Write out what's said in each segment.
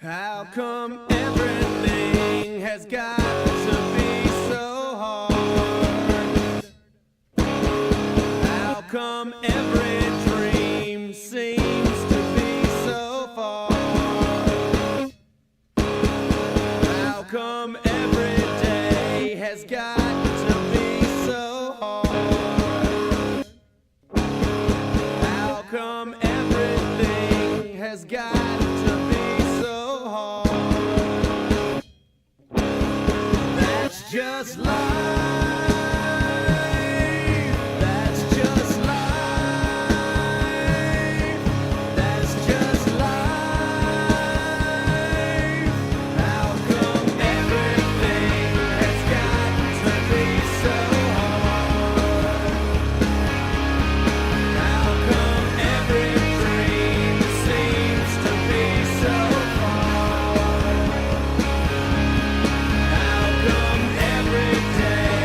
How come everything has got to be so hard? How come every dream seems to be so far? How come every day has got to be so hard? How come everything has got to be so hard? That's just life. That's just life. That's just life. How come everything has got to be so hard? How come every dream seems to be so far? How come every day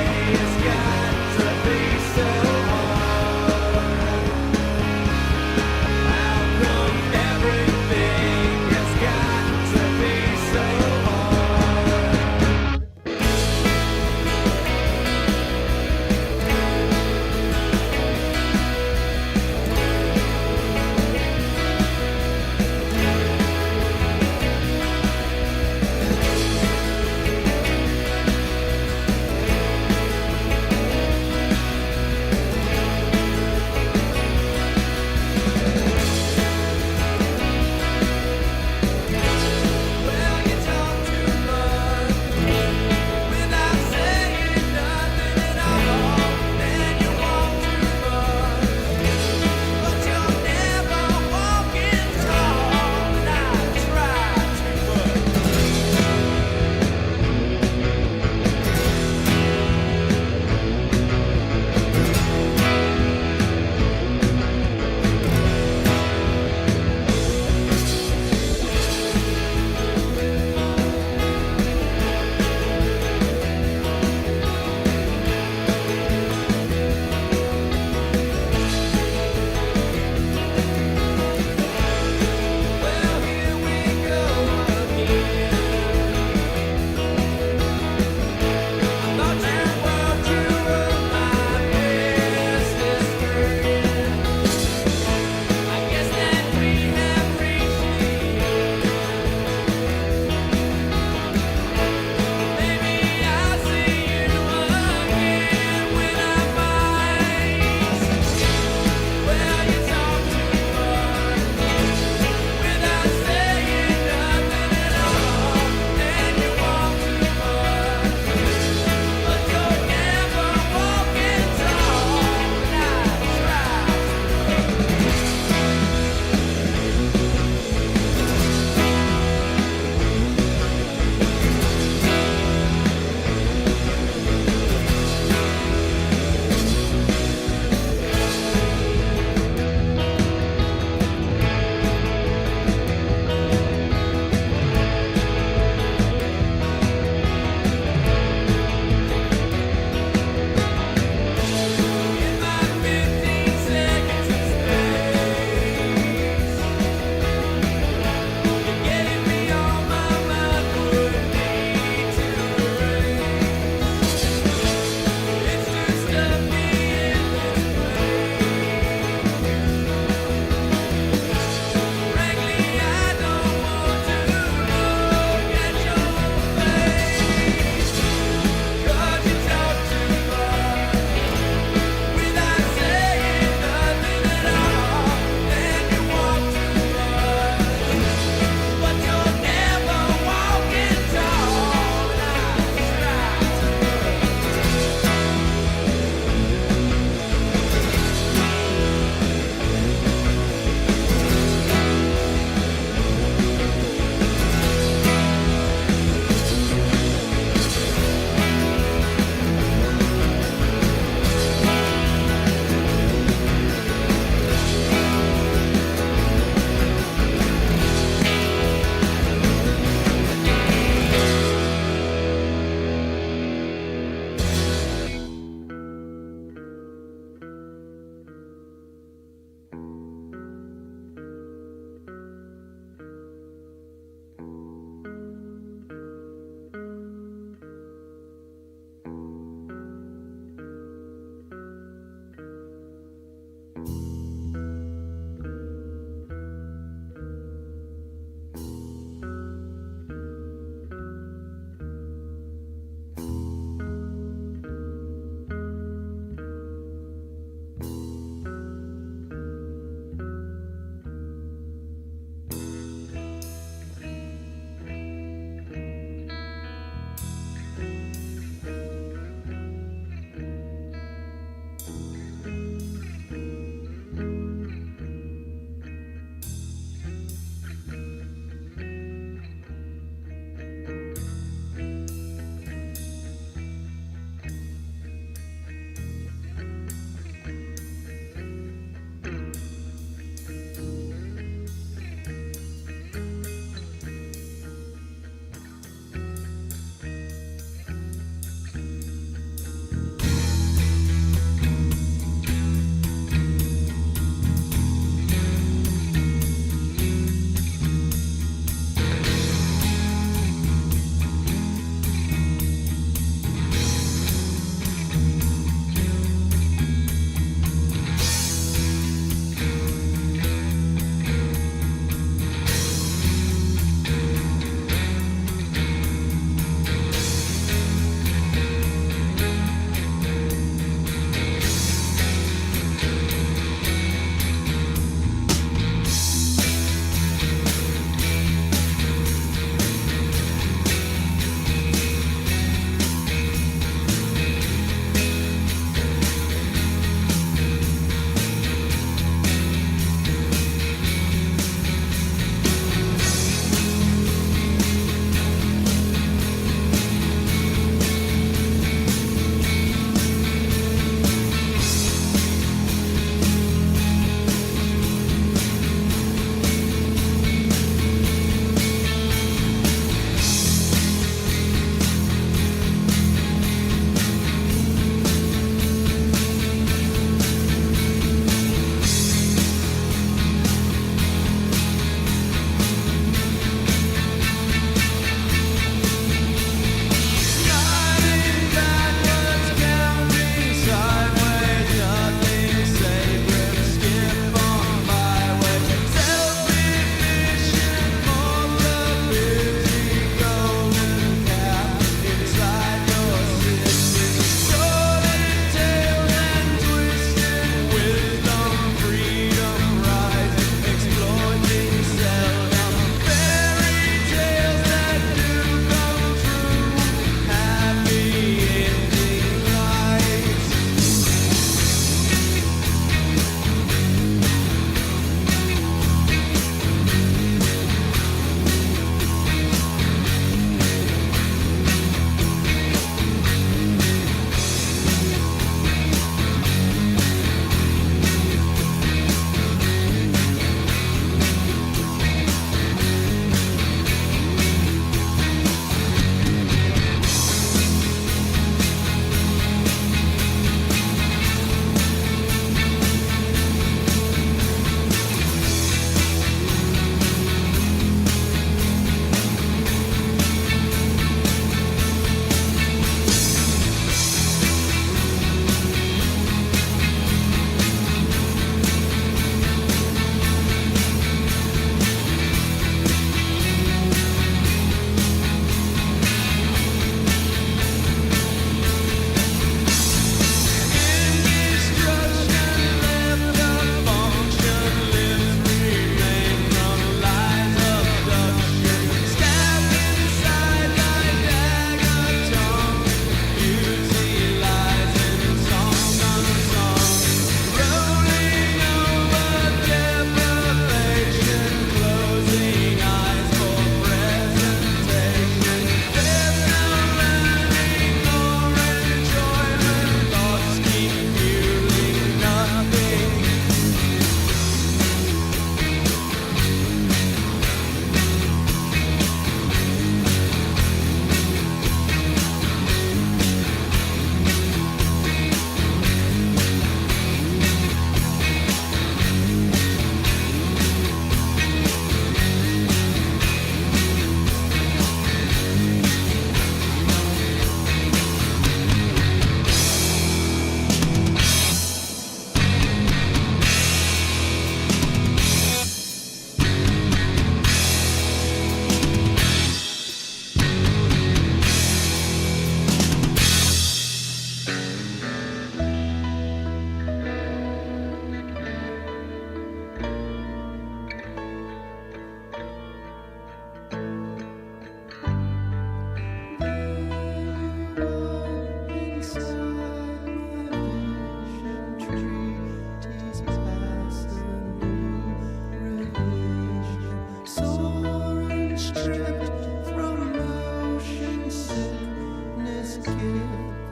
From motion sickness, give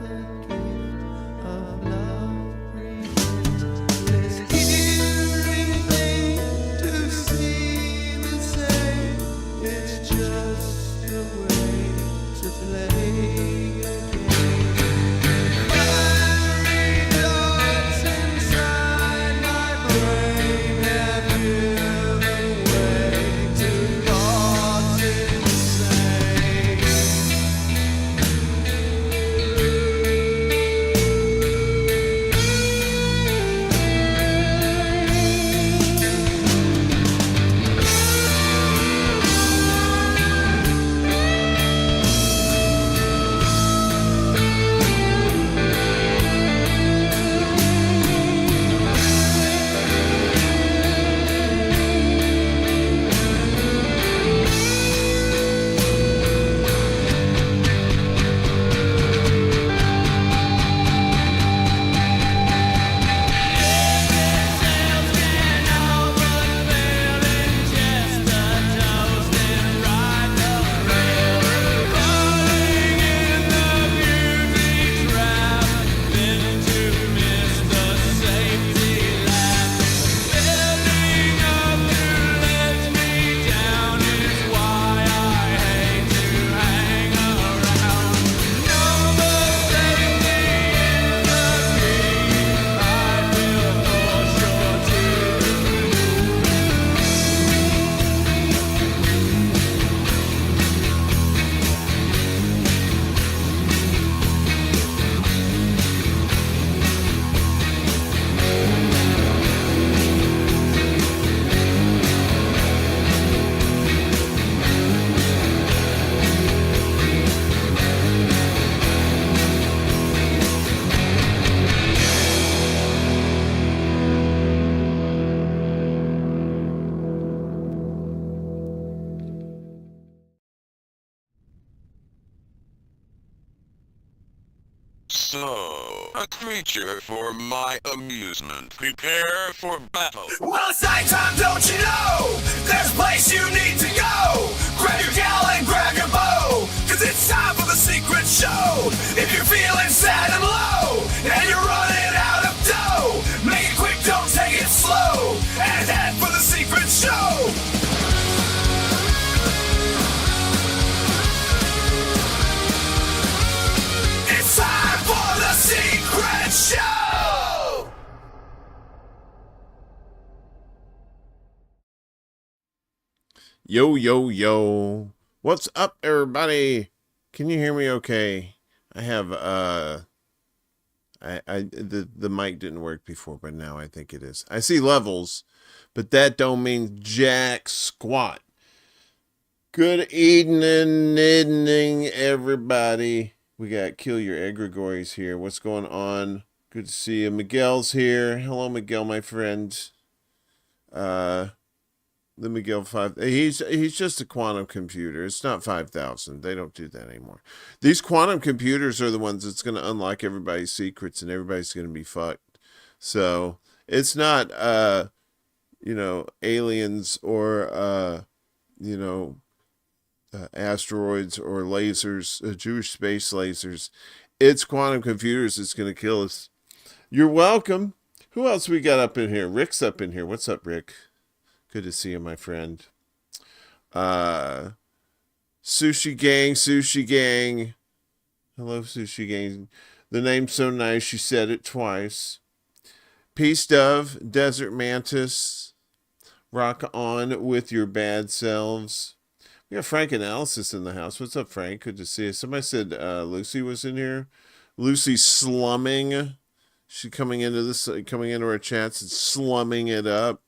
that gift of love. This hearing thing to see the same. It's just a way to play a game. Fiery darts inside my brain have given way to thoughts insane. So, a creature for my amusement. Prepare for battle. Well, it's nighttime, don't you know? There's a place you need to go. Grab your gal and grab your bow, 'cause it's time for the secret show. If you're feeling sad and low, and you're running out of dough, make it quick, don't take it slow, and head for the secret show. It's time for the secret show. Yo, yo, yo. What's up, everybody? Can you hear me okay? I have, the mic didn't work before, but now I think it is. I see levels, but that don't mean jack squat. Good evening, everybody. We got Kill Your Egregories here. What's going on? Good to see you. Miguel's here. Hello, Miguel, my friend. The Miguel 5. He's just a quantum computer. It's not 5,000. They don't do that anymore. These quantum computers are the ones that's going to unlock everybody's secrets and everybody's going to be fucked. So it's not, aliens or, asteroids or lasers, Jewish space lasers. It's quantum computers that's going to kill us. You're welcome. Who else we got up in here? Rick's up in here. What's up, Rick? Good to see you, my friend. Sushi Gang. Hello, Sushi Gang. The name's so nice, you said it twice. Peace Dove, Desert Mantis. Rock on with your bad selves. We got Frank Analysis in the house. What's up, Frank? Good to see you. Somebody said Lucy was in here. Lucy slumming. She coming into our chats and slumming it up.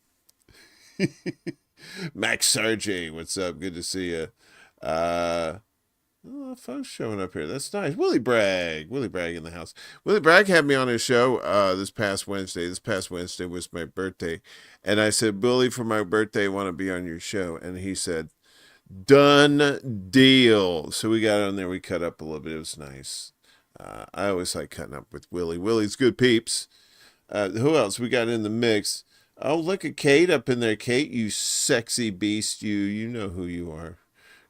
Max Sarge, what's up? Good to see you. Folks showing up here. That's nice. Willie Bragg in the house. Willie Bragg had me on his show this past Wednesday. This past Wednesday was my birthday, and I said, Billy, for my birthday, I want to be on your show. And he said, done deal. So we got on there. We cut up a little bit. It was nice. I always like cutting up with Willie. Willie's good peeps. Who else we got in the mix? Oh, look at Kate up in there. Kate, you sexy beast. You know who you are.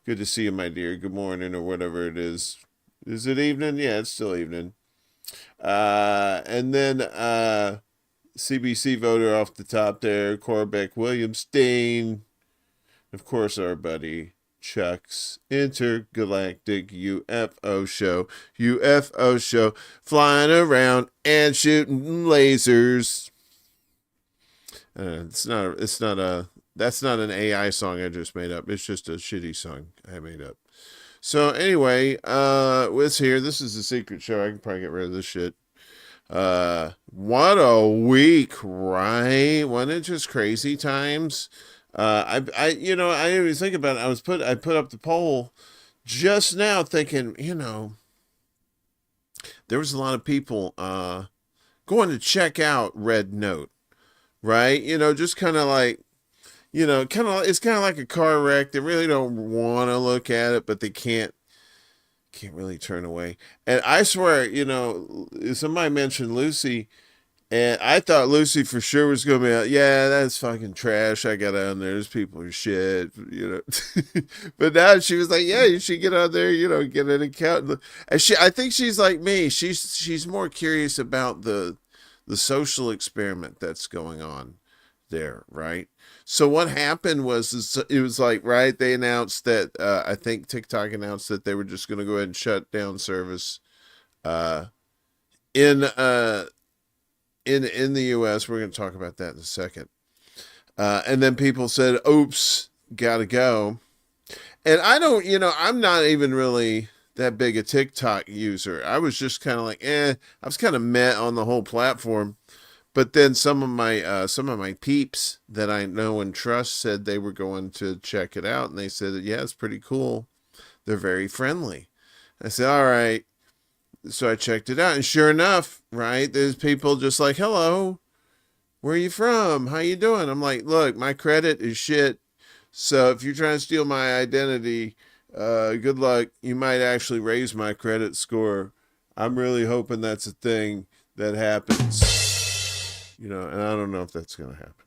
Good to see you, my dear. Good morning, or whatever it is. Is it evening? Yeah, it's still evening. And then CBC voter off the top there, Corbeck Williamstein. Of course, our buddy Chuck's intergalactic UFO show. UFO show, flying around and shooting lasers. That's not an AI song I just made up. It's just a shitty song I made up. So anyway, it's here. This is a secret show. I can probably get rid of this shit. What a week, right? Wasn't it just crazy times? I didn't even think about it. I put up the poll just now thinking, there was a lot of people, going to check out Red Note, right? Just kind of like, it's kind of like a car wreck. They really don't want to look at it, but they can't really turn away. And I swear, somebody mentioned Lucy, and I thought Lucy for sure was going to be like, yeah, that's fucking trash. I got on there. Those people are shit, But now she was like, yeah, you should get on there, get an account. And I think she's like me. She's more curious about the social experiment that's going on there, right? So what happened was it was like, right, they announced that I think TikTok announced that they were just going to go ahead and shut down service in the US. We're going to talk about that in a second. And then people said, oops, gotta go. And I don't, I'm not even really that big a TikTok user. I was just kind of like, I was kind of meh on the whole platform. But then some of my peeps that I know and trust said they were going to check it out, and they said, yeah, it's pretty cool. They're very friendly. I said, all right. So I checked it out, and sure enough, right, there's people just like, hello, where are you from? How you doing? I'm like, look, my credit is shit. So if you're trying to steal my identity, good luck. You might actually raise my credit score. I'm really hoping that's a thing that happens. And I don't know if that's going to happen.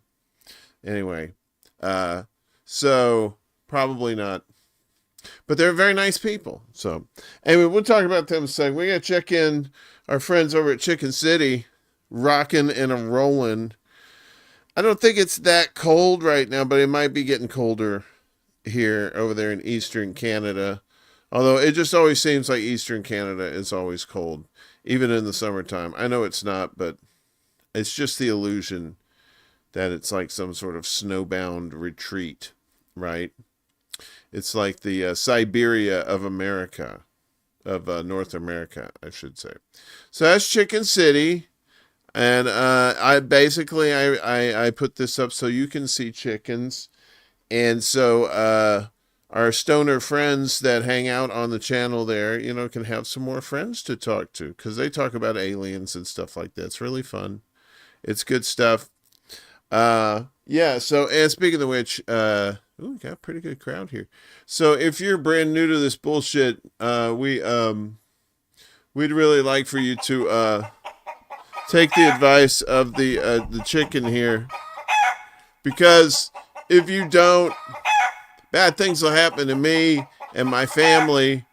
Anyway, so probably not. But they're very nice people. So anyway, we'll talk about them in a second. We got to check in our friends over at Chicken City, rocking and a rolling. I don't think it's that cold right now, but it might be getting colder here over there in Eastern Canada. Although it just always seems like Eastern Canada is always cold, even in the summertime. I know it's not, but it's just the illusion that it's like some sort of snowbound retreat, right? It's like the Siberia of America, of North America, I should say. So that's Chicken City, and I put this up so you can see chickens, and so our stoner friends that hang out on the channel there, can have some more friends to talk to, because they talk about aliens and stuff like that. It's really fun. It's good stuff. Yeah, so, and speaking of which, we got a pretty good crowd here. So if you're brand new to this bullshit, we'd really like for you to take the advice of the chicken here, because if you don't, bad things will happen to me and my family.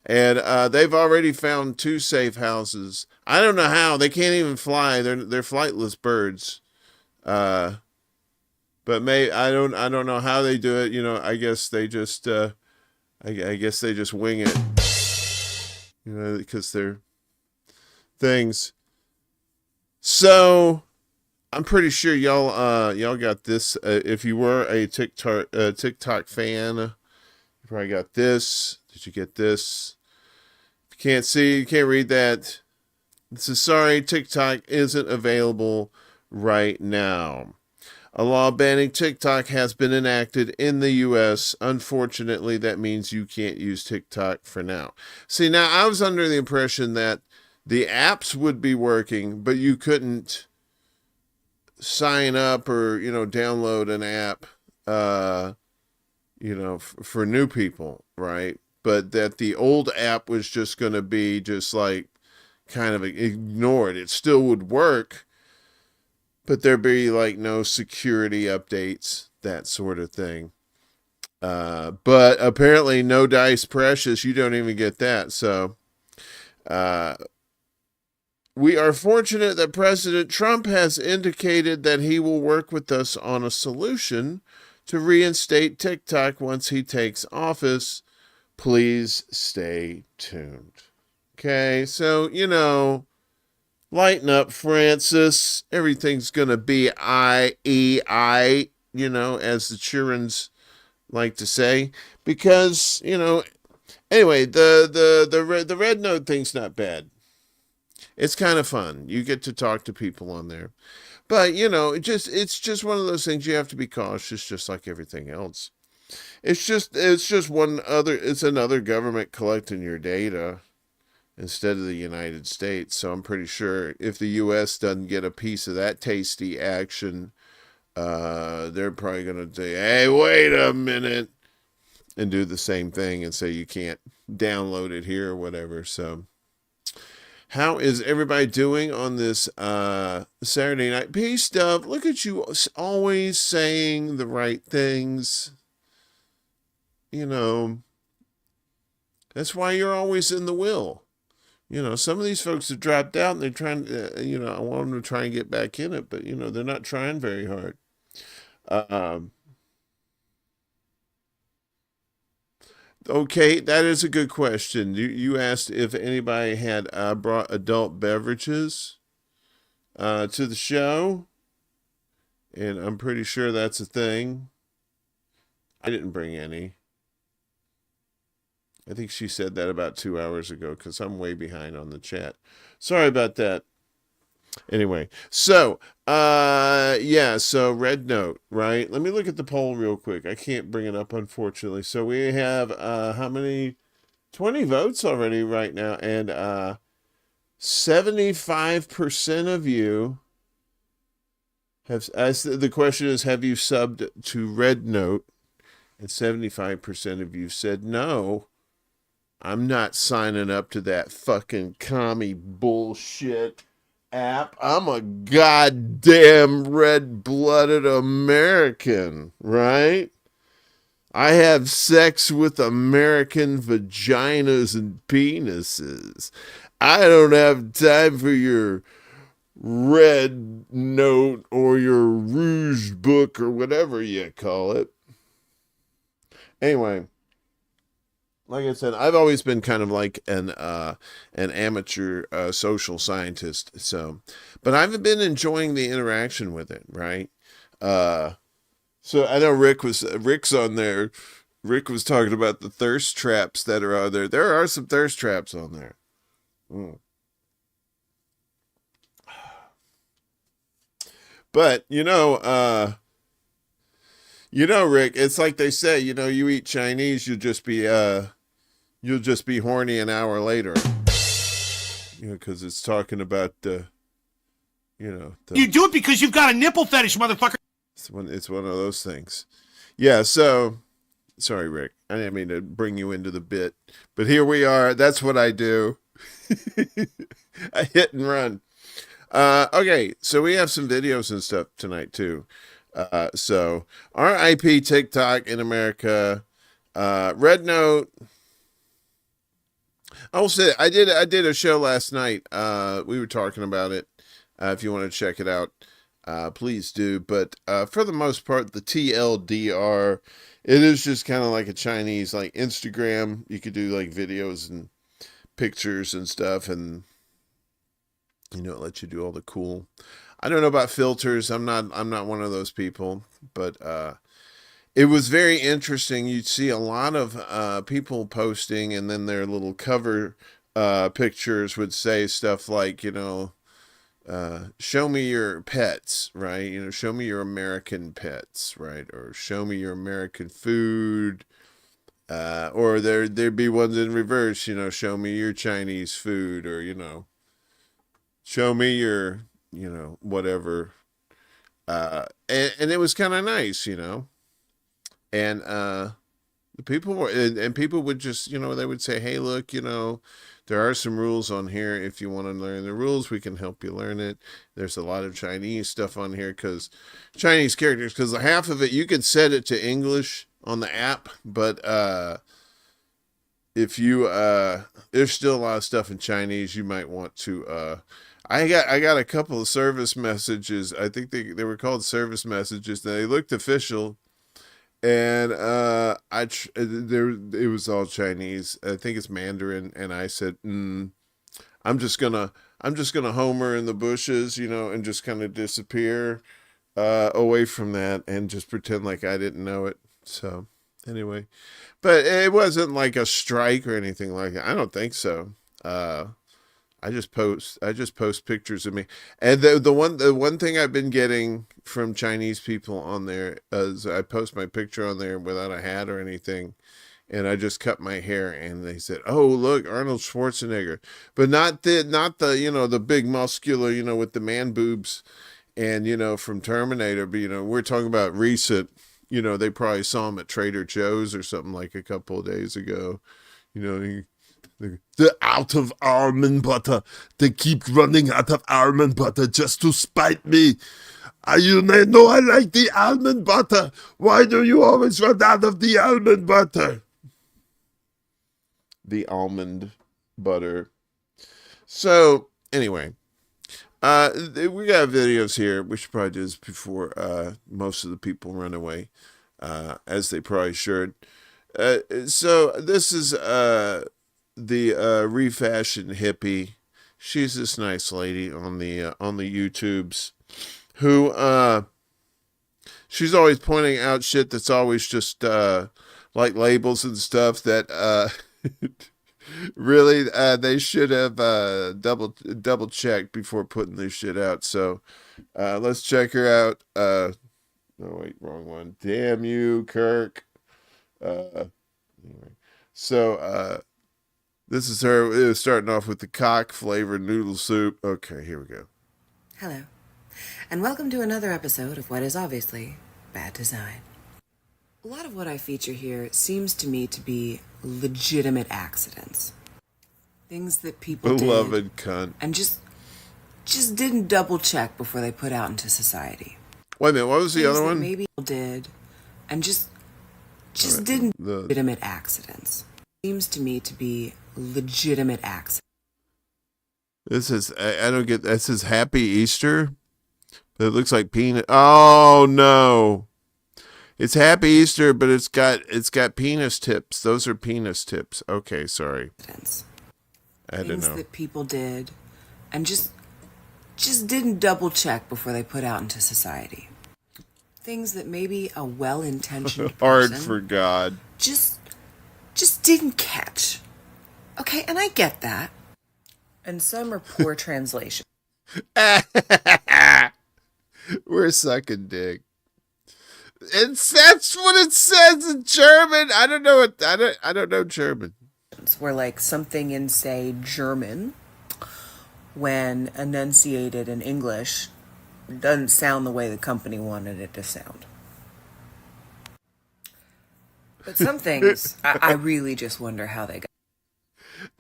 And they've already found 2 safe houses. I don't know how. They can't even fly. They're flightless birds. But I don't know how they do it. I guess they just I guess they just wing it. Because they're things. So I'm pretty sure y'all got this. If you were a TikTok fan, you probably got this. Did you get this? If you can't see, you can't read that. It says, sorry, TikTok isn't available right now. A law banning TikTok has been enacted in the U.S. Unfortunately, that means you can't use TikTok for now. See, now I was under the impression that the apps would be working, but you couldn't sign up or, download an app, for new people, right? But that the old app was just going to be just like kind of ignored. It still would work, but there'd be like no security updates, that sort of thing. But apparently no dice precious. You don't even get that. So we are fortunate that President Trump has indicated that he will work with us on a solution to reinstate TikTok once he takes office. Please stay tuned. Okay, so, lighten up, Francis. Everything's going to be I, as the children's like to say. Because, anyway, the red note thing's not bad. It's kind of fun. You get to talk to people on there. But, it's just one of those things you have to be cautious, just like everything else. It's just it's another government collecting your data instead of the United States. So I'm pretty sure if the US doesn't get a piece of that tasty action, they're probably going to say, hey, wait a minute, and do the same thing and say you can't download it here or whatever. So how is everybody doing on this Saturday night? Peace, Dove. Look at you always saying the right things. That's why you're always in the will. Some of these folks have dropped out and they're trying to, I want them to try and get back in it, but, they're not trying very hard. Okay, that is a good question. You asked if anybody had brought adult beverages to the show, and I'm pretty sure that's a thing. I didn't bring any. I think she said that about 2 hours ago because I'm way behind on the chat. Sorry about that. Anyway, so, so red note, right? Let me look at the poll real quick. I can't bring it up, unfortunately. So we have, how many? 20 votes already right now, and 75% of you have, as the question is, have you subbed to red note? And 75% of you said no. I'm not signing up to that fucking commie bullshit app. I'm a goddamn red-blooded American, right? I have sex with American vaginas and penises. I don't have time for your red note or your rouge book or whatever you call it. Anyway, like I said, I've always been kind of like an amateur social scientist. But I've been enjoying the interaction with it, right? So I know Rick's on there. Rick was talking about the thirst traps that are out there. There are some thirst traps on there. But Rick, it's like they say, you eat Chinese, you'll just be horny an hour later. Because it's talking about you do it because you've got a nipple fetish, motherfucker. It's one of those things. Yeah, so sorry, Rick. I didn't mean to bring you into the bit, but here we are. That's what I do. I hit and run. Okay, so we have some videos and stuff tonight too. So RIP TikTok in America. Red Note. I'll say I did a show last night. We were talking about it. If you want to check it out, please do. But for the most part, the TLDR, it is just kind of like a Chinese, like Instagram. You could do like videos and pictures and stuff, and it lets you do all the cool. I don't know about filters. I'm not one of those people, but it was very interesting. You'd see a lot of people posting, and then their little cover pictures would say stuff like, show me your pets, right? Show me your American pets, right? Or show me your American food. Or there'd be ones in reverse, show me your Chinese food, or, show me your, whatever. And it was kind of nice, and the people were, and people would just, they would say, hey, look, there are some rules on here. If you want to learn the rules, we can help you learn it. There's a lot of Chinese stuff on here, because Chinese characters, because half of it, you could set it to English, on the app, but if you there's still a lot of stuff in Chinese you might want to I got a couple of service messages. I think they were called service messages. They looked official, and there it was all Chinese. I think it's Mandarin, and I said, I'm just gonna homer in the bushes, and just kind of disappear away from that and just pretend like I didn't know it. So anyway, but it wasn't like a strike or anything like that. I don't think so. I just post pictures of me. And the one thing I've been getting from Chinese people on there is I post my picture on there without a hat or anything, and I just cut my hair, and they said, "Oh, look, Arnold Schwarzenegger," but not the the big muscular, with the man boobs, and from Terminator. But we're talking about recent. They probably saw him at Trader Joe's or something like a couple of days ago. They're out of almond butter. They keep running out of almond butter just to spite me. You know I like the almond butter. Why do you always run out of the almond butter? The almond butter. So, anyway, we got videos here. We should probably do this before most of the people run away, as they probably should. So, this is the refashioned hippie. She's this nice lady on the YouTubes who she's always pointing out shit that's always just like labels and stuff that really they should have double checked before putting this shit out. So let's check her out. No, wait, wrong one. Damn you, Kirk. Anyway. So this is her starting off with the cock flavored noodle soup. Okay, here we go. Hello, and welcome to another episode of what is obviously bad design. A lot of what I feature here seems to me to be legitimate accidents. Things that people Beloved did cunt. and just didn't double check before they put out into society. Wait a minute, what was the Things other that one? maybe people did and just didn't legitimate accidents. Seems to me to be legitimate accidents. This is I don't get. This is Happy Easter. It looks like peanut. Oh no, it's Happy Easter, but it's got penis tips. Those are penis tips. Okay, sorry. I don't Things know. that people did and just didn't double check before they put out into society. Things that maybe a well-intentioned Hard person for God. just didn't catch. Okay, and I get that. And some are poor translation. We're sucking dick. That's what it says in German. I don't know I don't know German. Where like something in, say, German, when enunciated in English, doesn't sound the way the company wanted it to sound. But some things, I really just wonder how they got.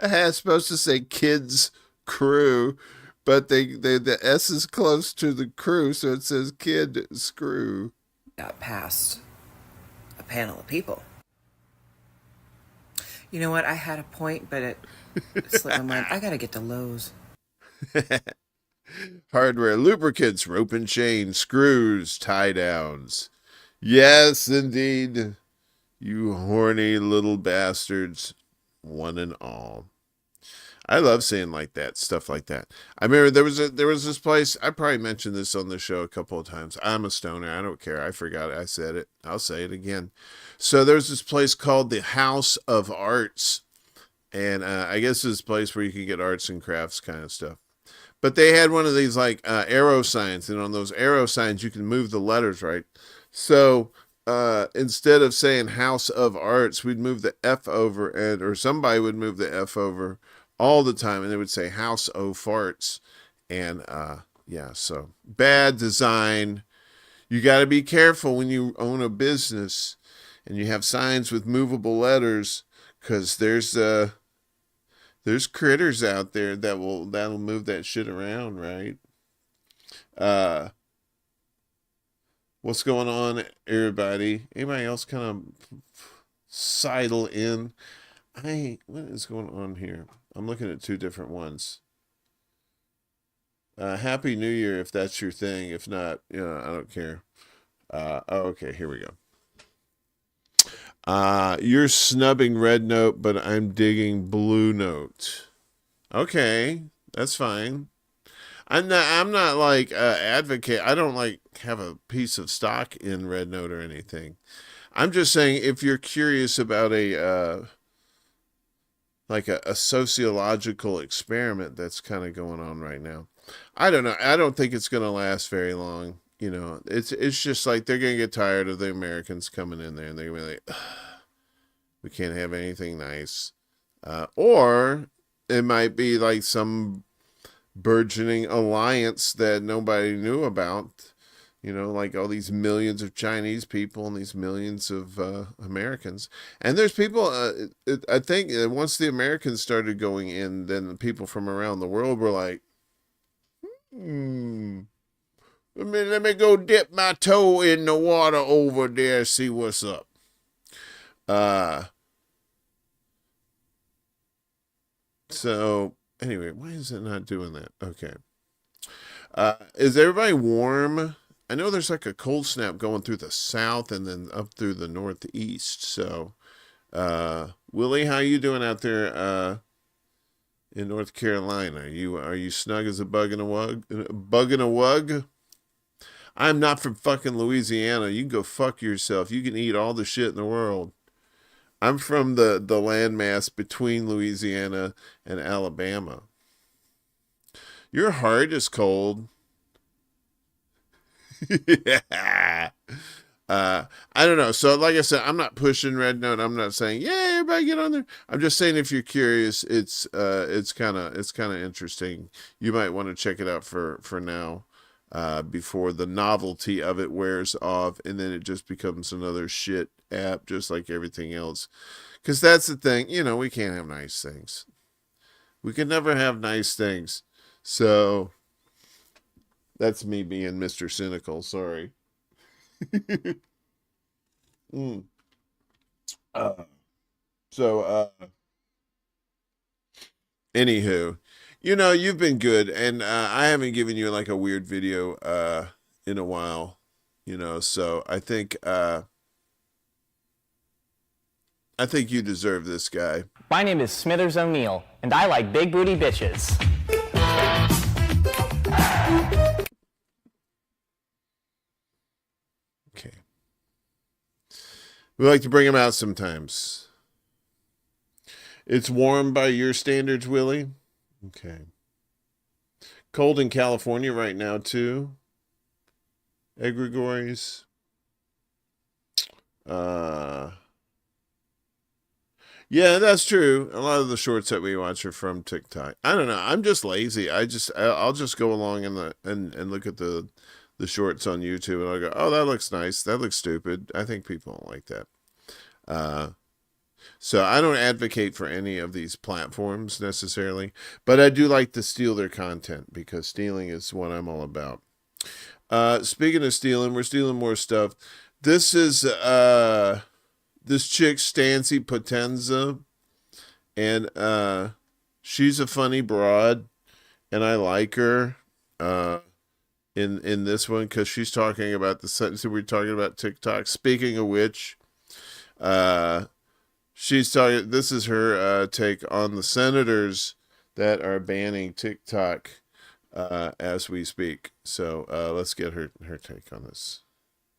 It's supposed to say kids crew, but the S is close to the crew, so it says kid screw. Got past a panel of people. You know what? I had a point, but it slipped my mind. I gotta get to Lowe's. Hardware, lubricants, rope and chain, screws, tie downs. Yes, indeed. You horny little bastards, one and all. I love seeing stuff like that. I remember there was this place. I probably mentioned this on the show a couple of times. I'm a stoner. I don't care. I forgot I said it. I'll say it again. So there's this place called the House of Arts, and I guess it's this place where you can get arts and crafts kind of stuff. But they had one of these like arrow signs, and on those arrow signs you can move the letters, right? So instead of saying House of Arts, we'd move the F over, or somebody would move the F over all the time, and they would say House O Farts. And yeah, so bad design. You got to be careful when you own a business and you have signs with movable letters, because there's critters out there that'll move that shit around, right? What's going on, everybody? Anybody else kind of sidle in? What is going on here? I'm looking at two different ones. Happy New Year if that's your thing. If not, I don't care. Okay, here we go. You're snubbing Red Note, but I'm digging Blue Note. Okay, that's fine. I'm not like advocate. I don't like have a piece of stock in Red Note or anything. I'm just saying if you're curious about a sociological experiment that's kind of going on right now. I don't know. I don't think it's going to last very long. It's just like they're going to get tired of the Americans coming in there and they're going to be like, ugh, we can't have anything nice. Or it might be like some burgeoning alliance that nobody knew about, like all these millions of Chinese people and these millions of Americans. And there's people, I think once the Americans started going in, then the people from around the world were like, let me go dip my toe in the water over there, see what's up. So anyway, why is it not doing that? Okay. Is everybody warm? I know there's like a cold snap going through the south and then up through the northeast. So, Willie, how you doing out there in North Carolina? Are you snug as a bug in a wug? Bug in a wug? I'm not from fucking Louisiana. You can go fuck yourself. You can eat all the shit in the world. I'm from the landmass between Louisiana and Alabama. Your heart is cold. Yeah. I don't know. So like I said, I'm not pushing Red Note. I'm not saying, yeah, everybody get on there. I'm just saying if you're curious, it's kind of interesting. You might want to check it out for now, before the novelty of it wears off and then it just becomes another shit app just like everything else. Because that's the thing, we can't have nice things. We can never have nice things. So that's me being Mr. Cynical. Sorry. Anywho, you've been good, and I haven't given you like a weird video in a while, so I think you deserve this guy. My name is Smithers O'Neill, and I like big booty bitches. Okay. We like to bring him out sometimes. It's warm by your standards, Willie? Okay. Cold in California right now, too. Egregories. Yeah, that's true. A lot of the shorts that we watch are from TikTok. I don't know. I'm just lazy. I'll just go along and look at the shorts on YouTube and I'll go, oh, that looks nice. That looks stupid. I think people don't like that. So I don't advocate for any of these platforms necessarily, but I do like to steal their content because stealing is what I'm all about. Speaking of stealing, we're stealing more stuff. This is this chick, Stancy Potenza, and she's a funny broad, and I like her in this one because she's talking about so we're talking about TikTok. Speaking of which, she's talking. This is her take on the senators that are banning TikTok as we speak. So let's get her take on this.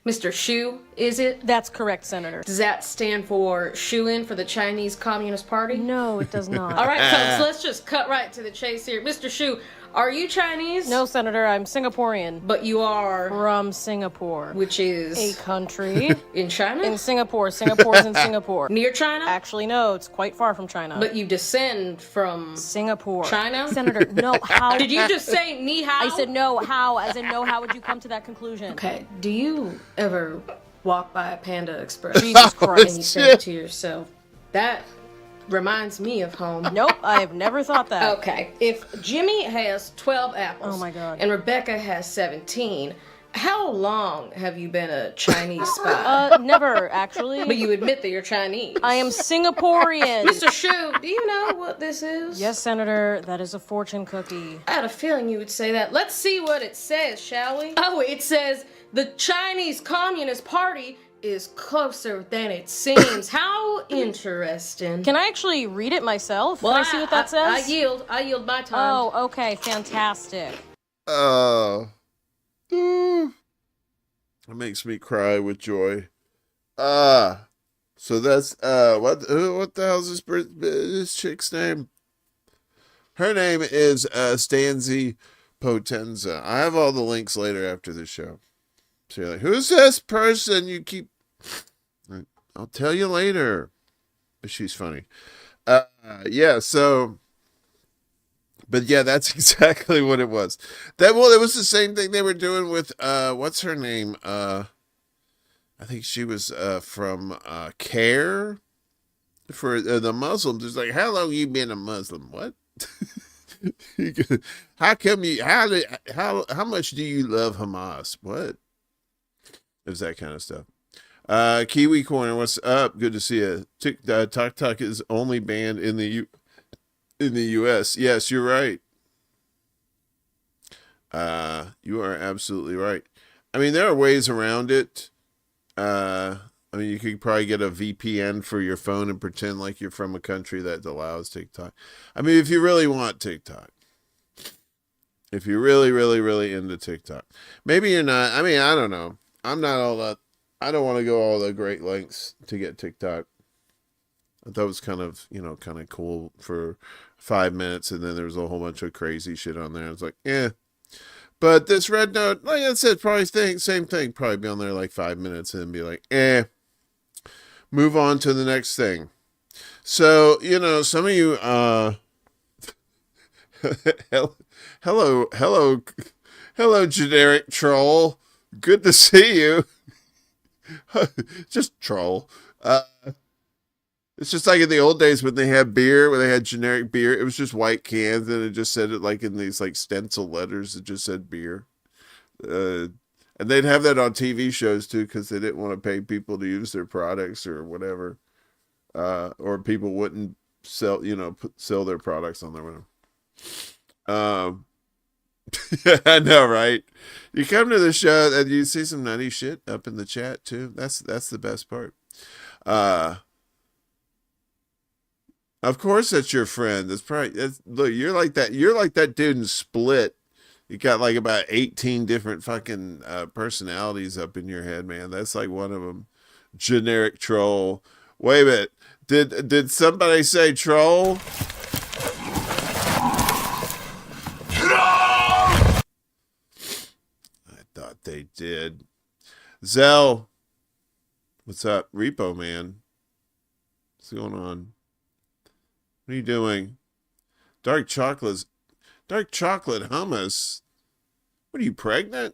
Mr. Shu, is it? That's correct, Senator. Does that stand for Shu-in for the Chinese Communist Party? No, it does not. All right, folks, let's just cut right to the chase here. Mr. Shu, are you Chinese? No, Senator, I'm Singaporean. But you are... From Singapore. Which is... a country. In China? In Singapore. Singapore's in Singapore. Near China? Actually, no, it's quite far from China. But you descend from... Singapore. China? Senator, no, how... Did you just say ni hao? I said no, how? As in no, how would you come to that conclusion? Okay, do you ever walk by a Panda Express? Jesus Christ. And you think to yourself, that reminds me of home. Nope, I have never thought that. Okay, if Jimmy has 12 apples Oh my God. and Rebecca has 17, How long have you been a Chinese spy? Never, actually. But you admit that you're Chinese. I am Singaporean. Mr. Shu, do you know what this is? Yes, Senator, that is a fortune cookie. I had a feeling you would say that. Let's see what it says, shall we? Oh, it says the Chinese Communist Party is closer than it seems. How interesting. Can I actually read it myself? Can I see what that says? I yield my time. Oh, okay, fantastic. It makes me cry with joy. So that's what the hell's this chick's name? Her name is Stanzi Potenza. I have all the links later after the show. So you're like, who's this person you keep? I'll tell you later. But she's funny. Yeah. So. But yeah, that's exactly what it was. It was the same thing they were doing with what's her name? I think she was from CARE for the Muslims. It's like, how long you been a Muslim? What? How come you? How much do you love Hamas? What? It was that kind of stuff. Kiwi Corner, what's up? Good to see you. TikTok is only banned in the U.S. Yes, you're right. You are absolutely right. I mean, there are ways around it. I mean, you could probably get a VPN for your phone and pretend like you're from a country that allows TikTok. I mean, if you really want TikTok. If you're really, really, really into TikTok. Maybe you're not. I mean, I don't know. I'm not all that. I don't want to go all the great lengths to get TikTok. I thought it was kind of cool for 5 minutes, and then there was a whole bunch of crazy shit on there. I was like, eh. But this Red Note, like I said, probably same thing. Probably be on there like 5 minutes and be like, eh. Move on to the next thing. So, some of you, hello, generic troll. Good to see you. Just troll. It's just like in the old days when they had beer, when they had generic beer, it was just white cans and it just said it like in these like stencil letters. It just said beer. And they'd have that on TV shows too, because they didn't want to pay people to use their products or whatever. Or people wouldn't sell their products on their own. I know, right? You come to the show and you see some nutty shit up in the chat too. That's the best part. Of course, that's your friend. Look, you're like that. You're like that dude in Split. You got like about 18 different fucking personalities up in your head, man. That's like one of them. Generic troll. Wait a minute. Did somebody say troll? I thought they did. Zell, what's up? Repo Man, what's going on? What are you doing? Dark chocolate hummus. What are you, pregnant?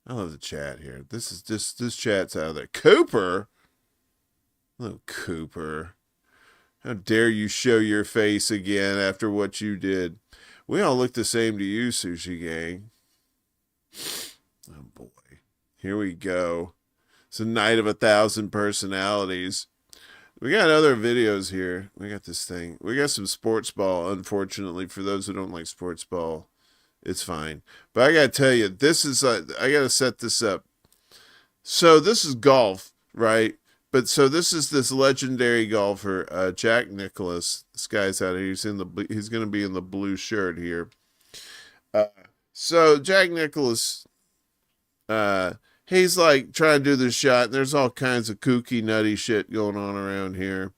I love the chat here. This chat's out of there. Cooper? Oh, Cooper. How dare you show your face again after what you did? We all look the same to you, Sushi Gang. Oh, boy. Here we go. It's a night of 1,000 personalities. We got other videos here. We got this thing. We got some sports ball, unfortunately. For those who don't like sports ball, it's fine. But I got to tell you, I got to set this up. So this is golf, right? But so this is this legendary golfer, Jack Nicklaus. This guy's out here. He's going to be in the blue shirt here. So Jack Nicklaus, he's like trying to do this shot, and there's all kinds of kooky, nutty shit going on around here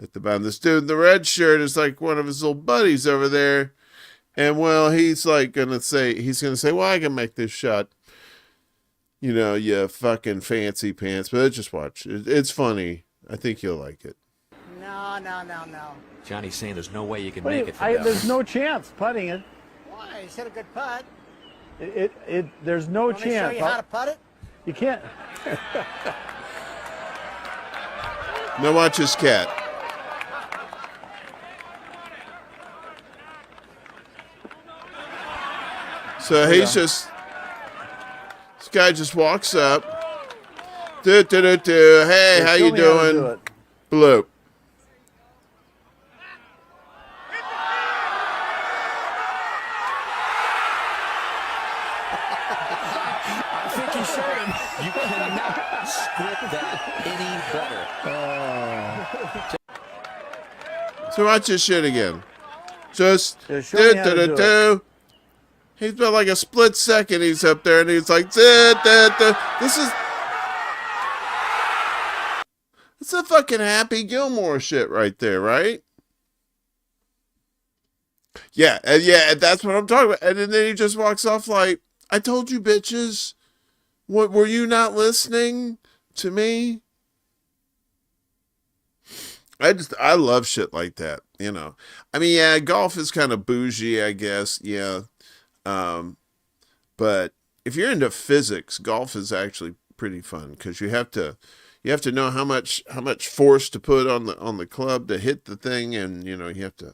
at the bottom. This dude in the red shirt is like one of his little buddies over there. And well, he's gonna say, well, I can make this shot. You fucking fancy pants. But just watch. It's funny. I think you'll like it. No. Johnny's saying there's no way you can make it. There's no chance putting it. Why? He's hit a good putt. There's no Let me show chance. you how to putt it? You can't. Now watch his cat. So he's just Guy just walks up. Hey, how you doing? Bloop. I think you showed him. You cannot script that any better. So watch this shit again. Just Yeah, show me how to do He's been like a split second. He's up there and he's like, This is. It's a fucking Happy Gilmore shit right there, right? Yeah, and that's what I'm talking about. And then he just walks off like, I told you, bitches. What, were you not listening to me? I love shit like that, you know. I mean, yeah, golf is kind of bougie, I guess, yeah. But if you're into physics, golf is actually pretty fun because you have to know how much force to put on the club to hit the thing, and you know you have to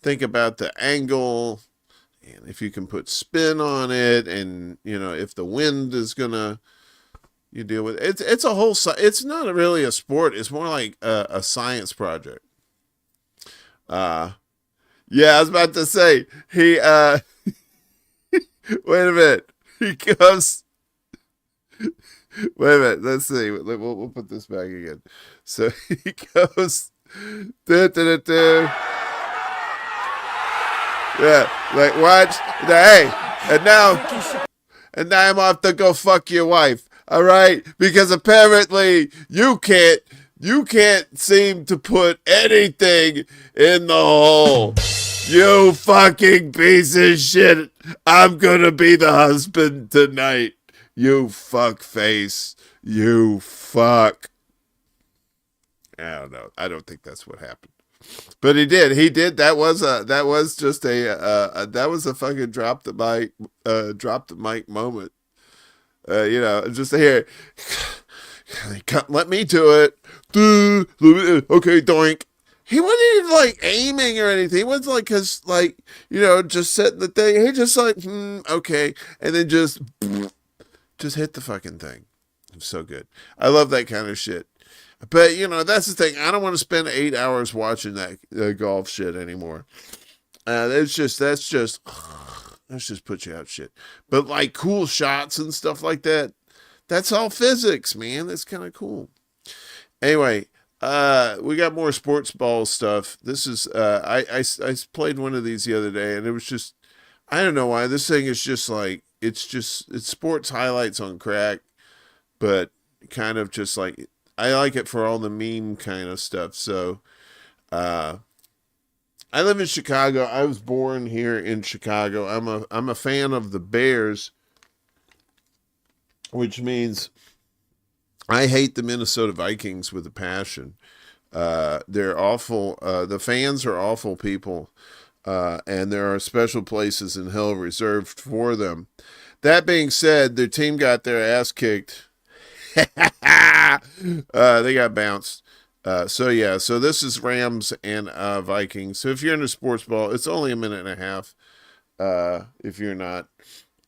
think about the angle, and if you can put spin on it, and you know if the wind is gonna. You deal with it. It's a whole. It's not really a sport. It's more like a science project. Yeah, I was about to say he. Wait a minute. He goes. Wait a minute. Let's see. We'll put this back again. So he goes. Yeah, like watch. Hey, and now I'm off to go fuck your wife. All right, because apparently you can't seem to put anything in the hole. You fucking piece of shit. I'm gonna be the husband tonight. You fuck face. You fuck. I don't know. I don't think that's what happened. But he did. He did. That was a fucking drop the mic moment. You know, just here. Let me do it. Okay, doink. He wasn't even like aiming or anything. He wasn't like, cause like, you know, just setting the thing. He just like, okay, and then just hit the fucking thing. It was so good. I love that kind of shit. But you know, that's the thing. I don't want to spend 8 hours watching that golf shit anymore. That's just put you out shit. But like cool shots and stuff like that, that's all physics, man. That's kind of cool. Anyway, we got more sports ball stuff. This is I played one of these the other day, and it was just, I don't know why. This thing is just like, it's sports highlights on crack, but kind of just like, I like it for all the meme kind of stuff. So I live in Chicago. I was born here in Chicago. I'm a fan of the Bears, which means I hate the Minnesota Vikings with a passion. They're awful. The fans are awful people, and there are special places in hell reserved for them. That being said, their team got their ass kicked. They got bounced. So this is Rams and Vikings. So if you're into sports ball, it's only a minute and a half. If you're not,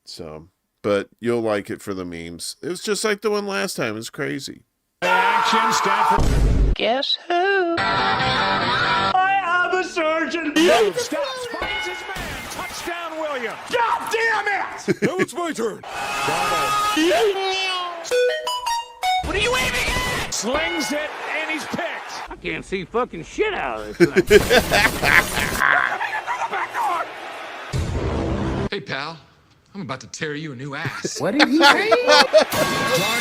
so, but you'll like it for the memes. It was just like the one last time. It's crazy. Action, Stafford. Guess who? I have a surgeon. Move, stops, finds his man. Touchdown, Williams. God damn it! Now it's my turn. What are you aiming at? Slings it, and he's picked. I can't see fucking shit out of this thing. Hey, pal. I'm about to tear you a new ass. What did he say?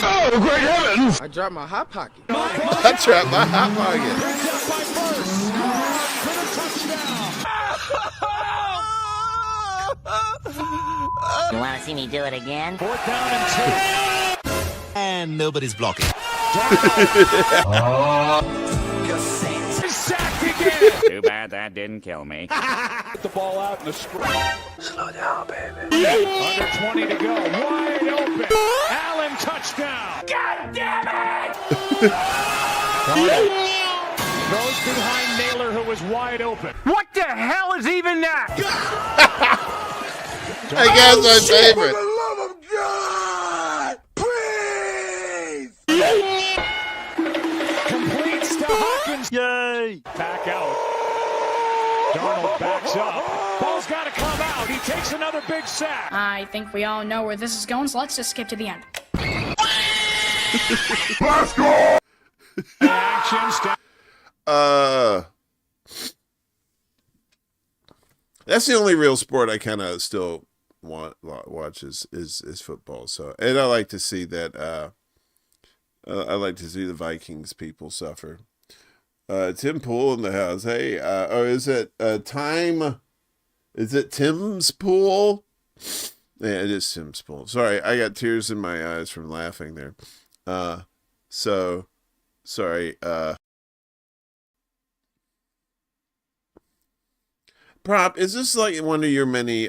Oh, great heavens! I dropped my hot pocket. I trapped my hot pocket. You want to see me do it again? 4th down and 2. And nobody's blocking. Sacked again. Too bad that didn't kill me. Put the ball out in the screen. Slow down, baby. Under 20 to go. Wide open. Allen touchdown. God damn it! Throws behind Naylor, who was wide open. What the hell is even that? Hey guys, my favorite. For the love of God! Yay! Back out. Darnold backs up. Ball's got to come out. He takes another big sack. I think we all know where this is going, so let's just skip to the end. Let's go! Action. That's the only real sport I kind of still watch is football. So, and I like to see that. I like to see the Vikings people suffer. Tim Pool in the house. Hey, or is it time? Is it Tim's Pool? Yeah, it is Tim's Pool. Sorry, I got tears in my eyes from laughing there. So sorry. Prop, is this like one of your many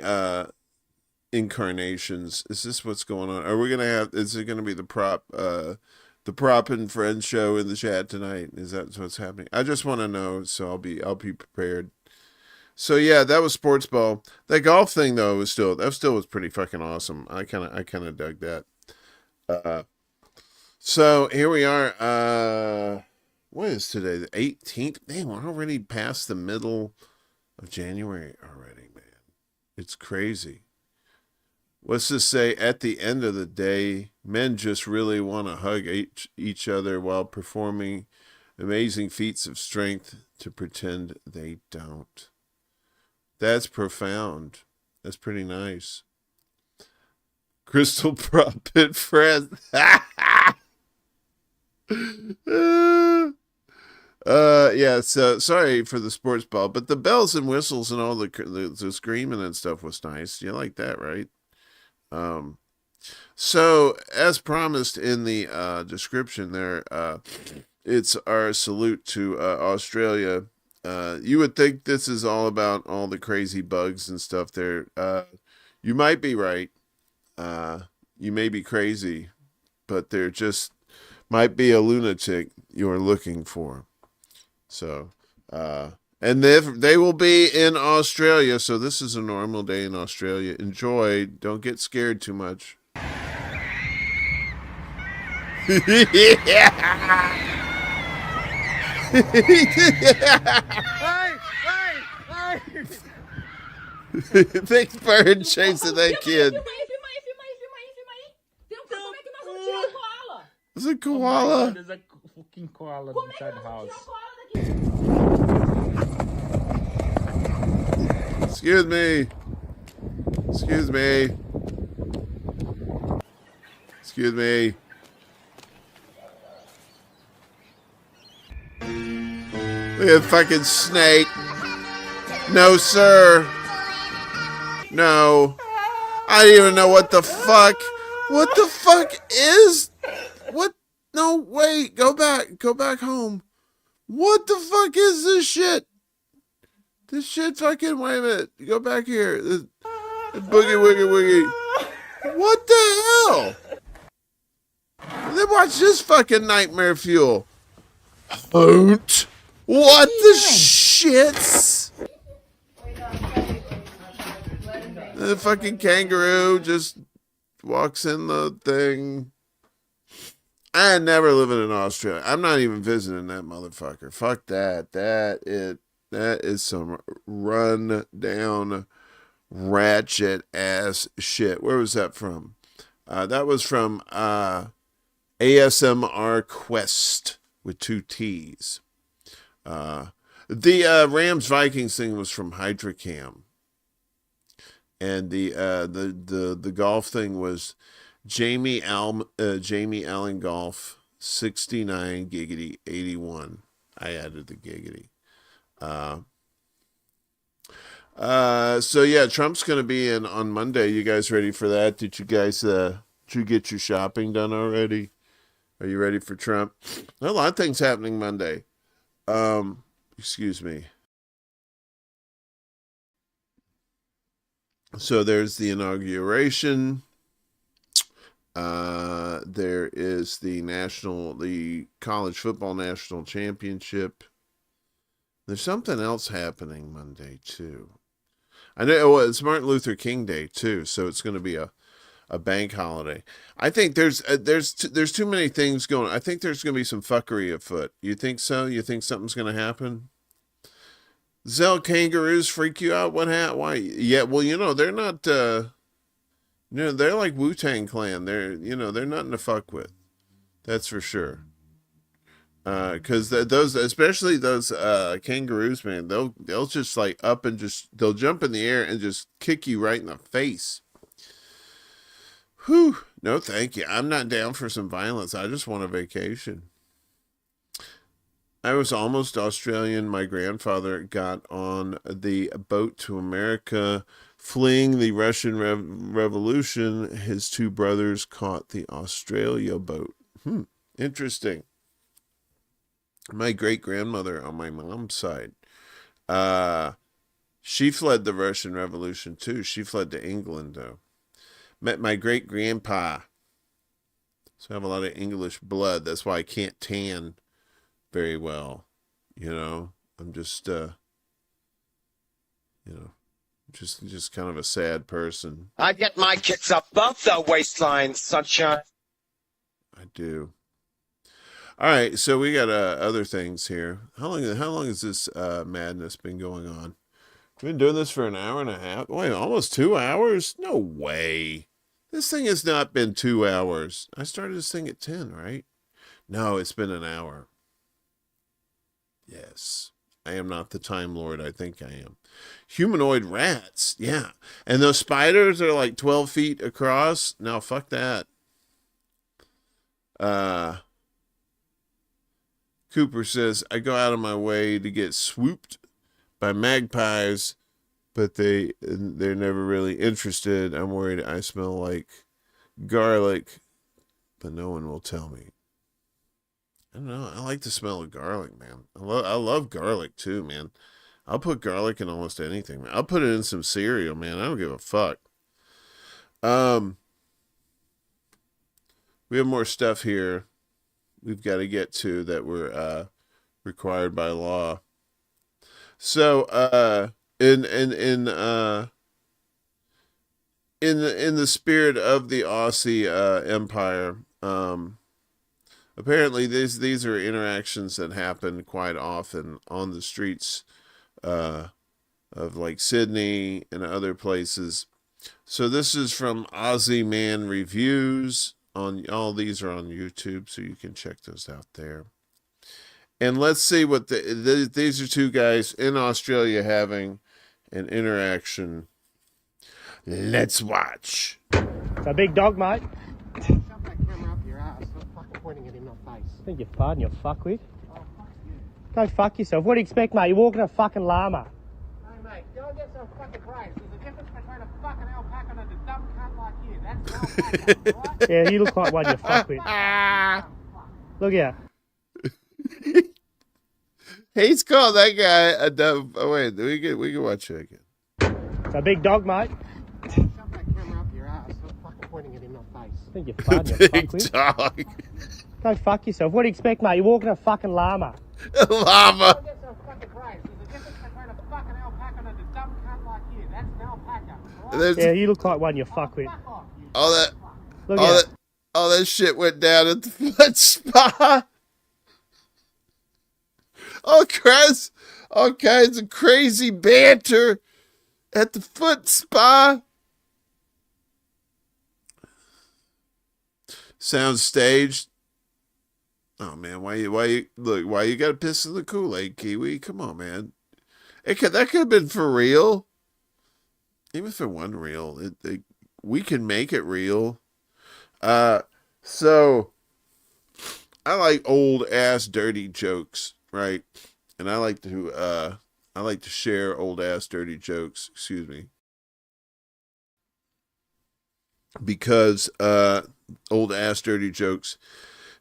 incarnations? Is this what's going on? Are we gonna have? Is it gonna be the prop and friends show in the chat tonight? Is that what's happening? I just want to know, so I'll be prepared. So yeah, that was sports ball. That golf thing though was still was pretty fucking awesome. I kind of dug that. So here we are. What is today? The 18th. Damn, we're already past the middle of January already, man. It's crazy. What's this say? At the end of the day, men just really want to hug each other while performing amazing feats of strength to pretend they don't. That's profound. That's pretty nice. Crystal Prop and friends. Yeah, so sorry for the sports ball, but the bells and whistles and all the screaming and stuff was nice. You like that, right? So as promised in the description there, it's our salute to Australia. You would think this is all about all the crazy bugs and stuff there. You might be right. You may be crazy, but there just might be a lunatic you're looking for. So, and they will be in Australia. So this is a normal day in Australia. Enjoy. Don't get scared too much. Thanks for chasing that kid. It's a koala. There's a fucking koala inside the house. Excuse me. Excuse me. Excuse me. Look at that fucking snake. No, sir. No. I don't even know what the fuck. What the fuck is... What? No, wait. Go back. Go back home. What the fuck is this shit? This shit fucking... Wait a minute. Go boogie woogie woogie. What the hell? Then watch this fucking nightmare fuel. What the shits? The fucking kangaroo just walks in the thing. I ain't never living in Australia. I'm not even visiting that motherfucker. Fuck that. That is some run down ratchet ass shit. Where was that from? That was from ASMR Quest with 2 T's. The Rams Vikings thing was from Hydrocam. And the golf thing was Jamie Allen Golf 69 giggity 81. I added the giggity. So yeah, Trump's gonna be in on Monday. You guys ready for that? Did you guys did you get your shopping done already? Are you ready for Trump? A lot of things happening Monday. Excuse me. So there's the inauguration. There is the college football national championship. There's something else happening Monday too. I know it's Martin Luther King Day too, so it's going to be a a bank holiday. I think there's too many things going. I think there's going to be some fuckery afoot. You think so? You think something's going to happen? Zell kangaroos freak you out? Why? Yeah, well, they're not. They're like Wu-Tang Clan. They're nothing to fuck with. That's for sure. Because those, especially those kangaroos, man, they'll just like up and they'll jump in the air and just kick you right in the face. Whew. No, thank you. I'm not down for some violence. I just want a vacation. I was almost Australian. My grandfather got on the boat to America, fleeing the Russian Revolution. His two brothers caught the Australia boat. Interesting. My great-grandmother on my mom's side, she fled the Russian Revolution too. She fled to England, though. Met my great-grandpa. So I have a lot of English blood. That's why I can't tan very well. I'm just, just kind of a sad person. I get my kicks up both the waistline, sunshine. I do. All right, so we got other things here. How long has this madness been going on? We've been doing this for an hour and a half. Wait, almost 2 hours? No way. This thing has not been 2 hours. I started this thing at 10, right? No, it's been an hour. Yes. I am not the Time Lord I think I am. Humanoid rats. Yeah. And those spiders are like 12 feet across. Now, fuck that. Cooper says, I go out of my way to get swooped by magpies, but they're never really interested. I'm worried I smell like garlic, but no one will tell me. I don't know. I like the smell of garlic, man. I love garlic too, man. I'll put garlic in almost anything, man. I'll put it in some cereal, man. I don't give a fuck. We have more stuff here we've got to get to that were required by law. So in the spirit of the Aussie empire, apparently these are interactions that happen quite often on the streets of like Sydney and other places. So this is from Aussie Man Reviews. All these are on YouTube, so you can check those out there. And let's see what these are two guys in Australia having an interaction. Let's watch. It's a big dog, mate. Shove that camera up your ass. Stop fucking pointing it in my face. I think you're pardon, you fuckwit. Oh, fuck you. Go fuck yourself. What do you expect, mate? You're walking a fucking llama. Hey, mate, don't get so fucking crazy. There's a difference between a fucking alpaca and a dumb cunt like you. That's an alpaca, right? Yeah, you look like one, you fuckwit. Look here. He's called that guy a dumb. Oh wait, we can watch it again. It's a big dog, mate. Shove that camera up your ass. Stop fucking pointing it in my face. I think you're pardon, you Big fuckwit. dog. Go fuck yourself. What do you expect, mate? You're walking a fucking llama. Llama. Don't get so fucking crazy. There's a difference between a fucking alpaca and a dumb cunt like you. That's an alpaca, right? Yeah, you look like one, you fuckwit. Fuck off, you Look here. All that shit went down at the foot spa. All kinds of crazy banter at the foot spa. Sounds staged. Oh man, why you gotta piss in the Kool-Aid, Kiwi? Come on, man. That could have been for real. Even if it wasn't real, we can make it real. So I like old ass dirty jokes, right? And I like to share old ass dirty jokes, excuse me. Because old ass dirty jokes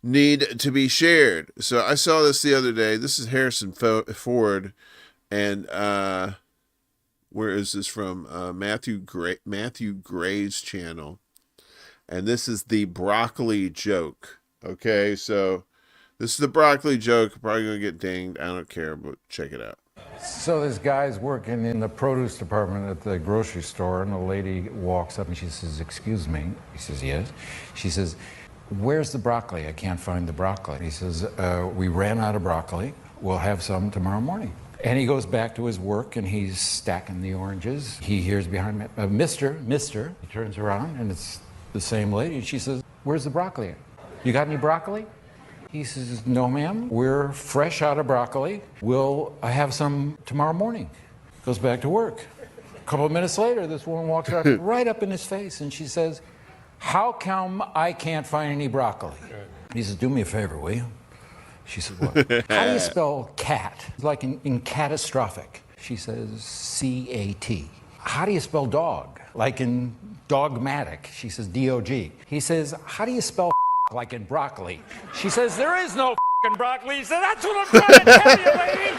need to be shared. So I saw this the other day. This is Harrison Ford, and where is this from? Matthew Gray's channel, and this is the broccoli joke. Okay, so this is the broccoli joke. Probably gonna get dinged. I don't care, but check it out. So this guy's working in the produce department at the grocery store, and a lady walks up and she says, "Excuse me." He says, "Yes." She says, "Where's the broccoli? I can't find the broccoli." He says, "We ran out of broccoli. We'll have some tomorrow morning." And he goes back to his work and he's stacking the oranges. He hears behind me, Mister. He turns around and it's the same lady. She says, "Where's the broccoli? You got any broccoli?" He says, "No, ma'am. We're fresh out of broccoli. We'll have some tomorrow morning." Goes back to work. A couple of minutes later, this woman walks right up in his face and she says, "How come I can't find any broccoli?" He says, "Do me a favor, will you?" She says, "What?" "How do you spell cat? Like in catastrophic." She says, C-A-T. "How do you spell dog? Like in dogmatic?" She says, D-O-G. He says, "How do you spell like in broccoli?" She says, "There is no broccoli." He said, "That's what I'm trying to tell you, lady."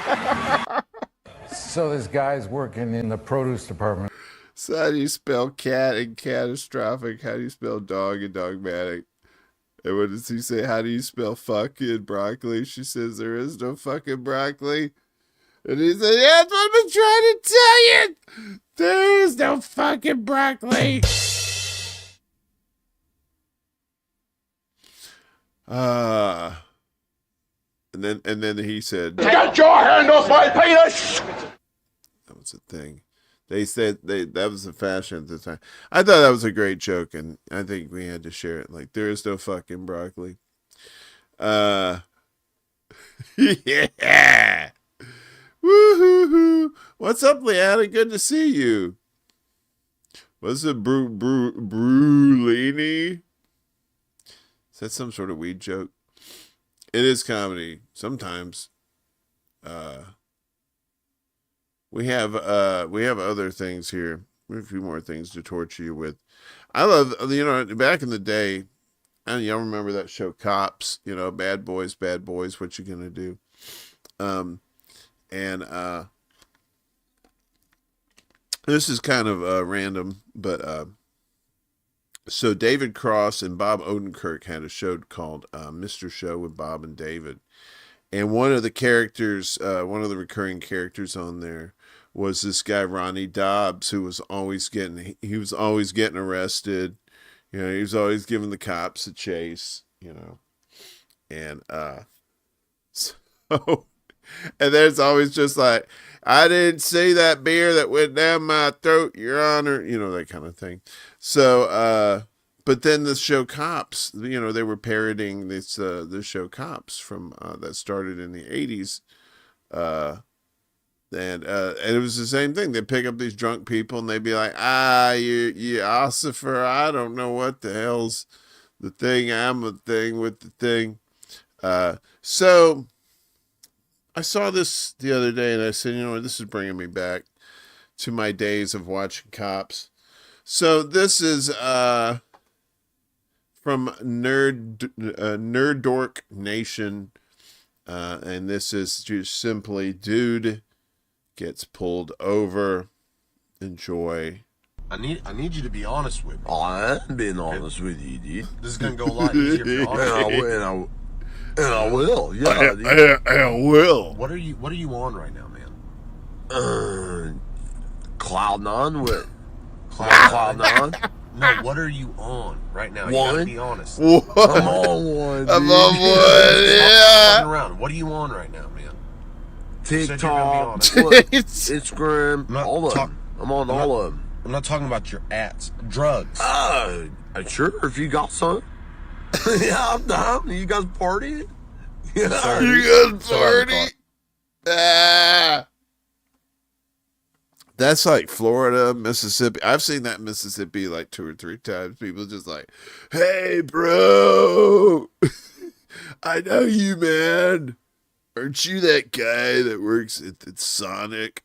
So this guy's working in the produce department. So how do you spell cat in catastrophic? How do you spell dog in dogmatic? And what does he say? How do you spell fucking broccoli? She says, "There is no fucking broccoli." And he said, "Yeah, that's what I've been trying to tell you. There is no fucking broccoli." And then he said, Get your hand off my penis! That was a thing. They said that was the fashion at the time. I thought that was a great joke, and I think we had to share it. Like, there is no fucking broccoli. Yeah. Woo-hoo-hoo. What's up, Leanna? Good to see you. What's it, Brulini? Is that some sort of weed joke? It is comedy. Sometimes. We have other things here. We have a few more things to torture you with. I love, back in the day, and y'all remember that show Cops, Bad Boys, what you gonna do? This is kind of random, but so David Cross and Bob Odenkirk had a show called Mr. Show with Bob and David. And one of the characters, one of the recurring characters on there was this guy, Ronnie Dobbs, who was always getting arrested. He was always giving the cops a chase, And so, and there's always just like, "I didn't see that beer that went down my throat, Your Honor," that kind of thing. So, but then the show Cops, they were parodying this the show Cops from that started in the 80s. And it was the same thing. They'd pick up these drunk people and they'd be like, you ossifer, I don't know what the hell's the thing. I'm a thing with the thing. So I saw this the other day and I said, this is bringing me back to my days of watching Cops. So this is from Nerddork Nation. And this is just simply, dude gets pulled over. Enjoy. I need you to be honest with me. I am being honest with you, dude. This is gonna go a lot easier for you. And I will. Yeah, I will. What are you on right now, man? Cloud9 with Cloud9. No, what are you on right now? You gotta be honest. I'm on one. I'm on one. Yeah. Stop around. What are you on right now, man? TikTok, Instagram, all of them. I'm on all of them. I'm not talking about your ads. Drugs. Sure, if you got some. Yeah, I'm down. You guys partying? Yeah. You guys party? That's like Florida, Mississippi. I've seen that in Mississippi like 2 or 3 times. People just like, "Hey, bro, I know you, man. Aren't you that guy that works at Sonic?"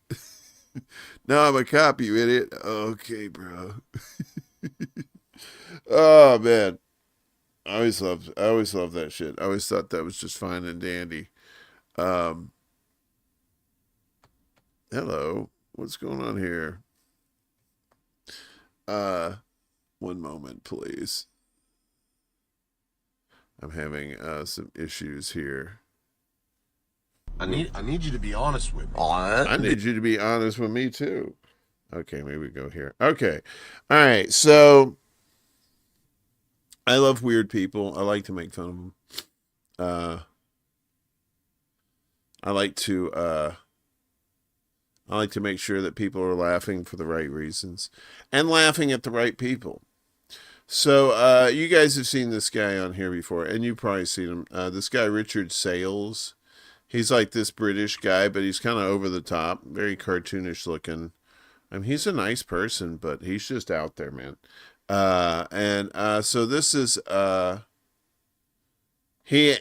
"No, I'm a cop, you idiot." "Okay, bro." Oh man, I always loved that shit. I always thought that was just fine and dandy. Hello, what's going on here? One moment, please. I'm having some issues here. I need you to be honest with me. I need you to be honest with me too. Okay, maybe we go here. Okay. All right. So I love weird people. I like to make fun of them. I like to make sure that people are laughing for the right reasons and laughing at the right people. So you guys have seen this guy on here before, and you've probably seen him. This guy, Richard Sales. He's like this British guy, but he's kind of over the top, very cartoonish looking. I mean, he's a nice person, but he's just out there, man. So this is he